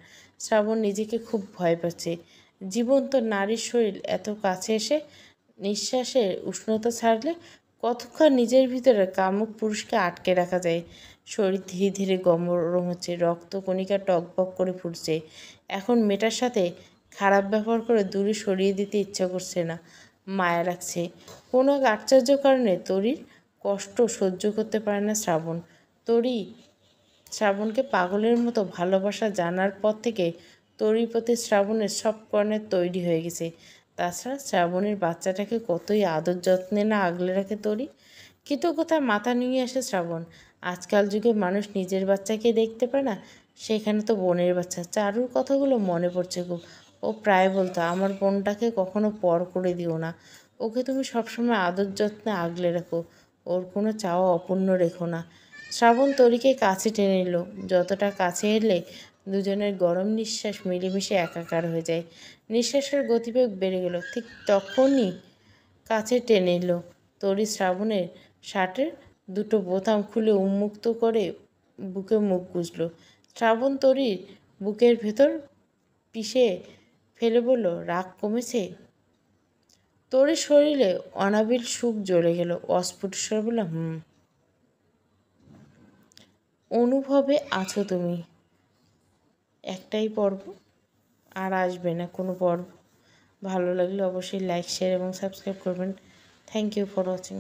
শ্রাবণ নিজেকে খুব ভয় পাচ্ছে। জীবন্ত নারীর শরীর এত কাছে এসে নিঃশ্বাসের উষ্ণতা ছাড়লে কতক্ষণ নিজের ভিতরে কামুক পুরুষকে আটকে রাখা যায়। শরীর ধীরে ধীরে গরম হচ্ছে, রক্ত কণিকা টকবক করে ফুটছে। এখন মেয়েটার সাথে খারাপ ব্যবহার করে দূরে সরিয়ে দিতে ইচ্ছা করছে না, মায়া লাগছে। কোনো এক আশ্চর্য কারণে তরির কষ্ট সহ্য করতে পারে না শ্রাবণ। তরি শ্রাবণকে পাগলের মতো ভালোবাসা জানার পর থেকে তরির প্রতি শ্রাবণের সব কর্ণের তৈরি হয়ে গেছে। তাছাড়া শ্রাবণের বাচ্চাটাকে কতই আদর যত্নে না আগলে রাখে তরি। কৃতজ্ঞতায় মাথা নিয়ে আসে শ্রাবণ। আজকাল যুগে মানুষ নিজের বাচ্চাকে দেখতে পায় না, সেখানে তো বোনের বাচ্চা। চারুর কথাগুলো মনে পড়ছে খুব। ও প্রায় বলতো, আমার বোনটাকে কখনো পর করে দিও না, ওকে তুমি সবসময় আদর যত্নে আগলে রাখো, ওর কোনো চাওয়া অপূর্ণ রেখো না। শ্রাবণ তরিকে কাছে টেনে নিল। যতটা কাছে এলে দুজনের গরম নিঃশ্বাস মিলেমিশে একাকার হয়ে যায়। নিঃশ্বাসের গতিবেগ বেড়ে গেল। ঠিক তখনই কাছে টেনে নিল। তরি শ্রাবণের শার্টের দুটো বোতাম খুলে উন্মুক্ত করে বুকে মুখ গুজল। শ্রাবণ তরির বুকের ভেতর পিষে ফেলে বলল, রাগ কমেছে? তরির শরীরে অনাবিল সুখ জ্বলে গেল। অস্ফুট স্বরে বলল, অনুভবে আছো তুমি। একটাই পর্ব, আর আসবে না কোনো পর্ব। ভালো লাগলে অবশ্যই লাইক, শেয়ার এবং সাবস্ক্রাইব করবেন। Thank you for watching.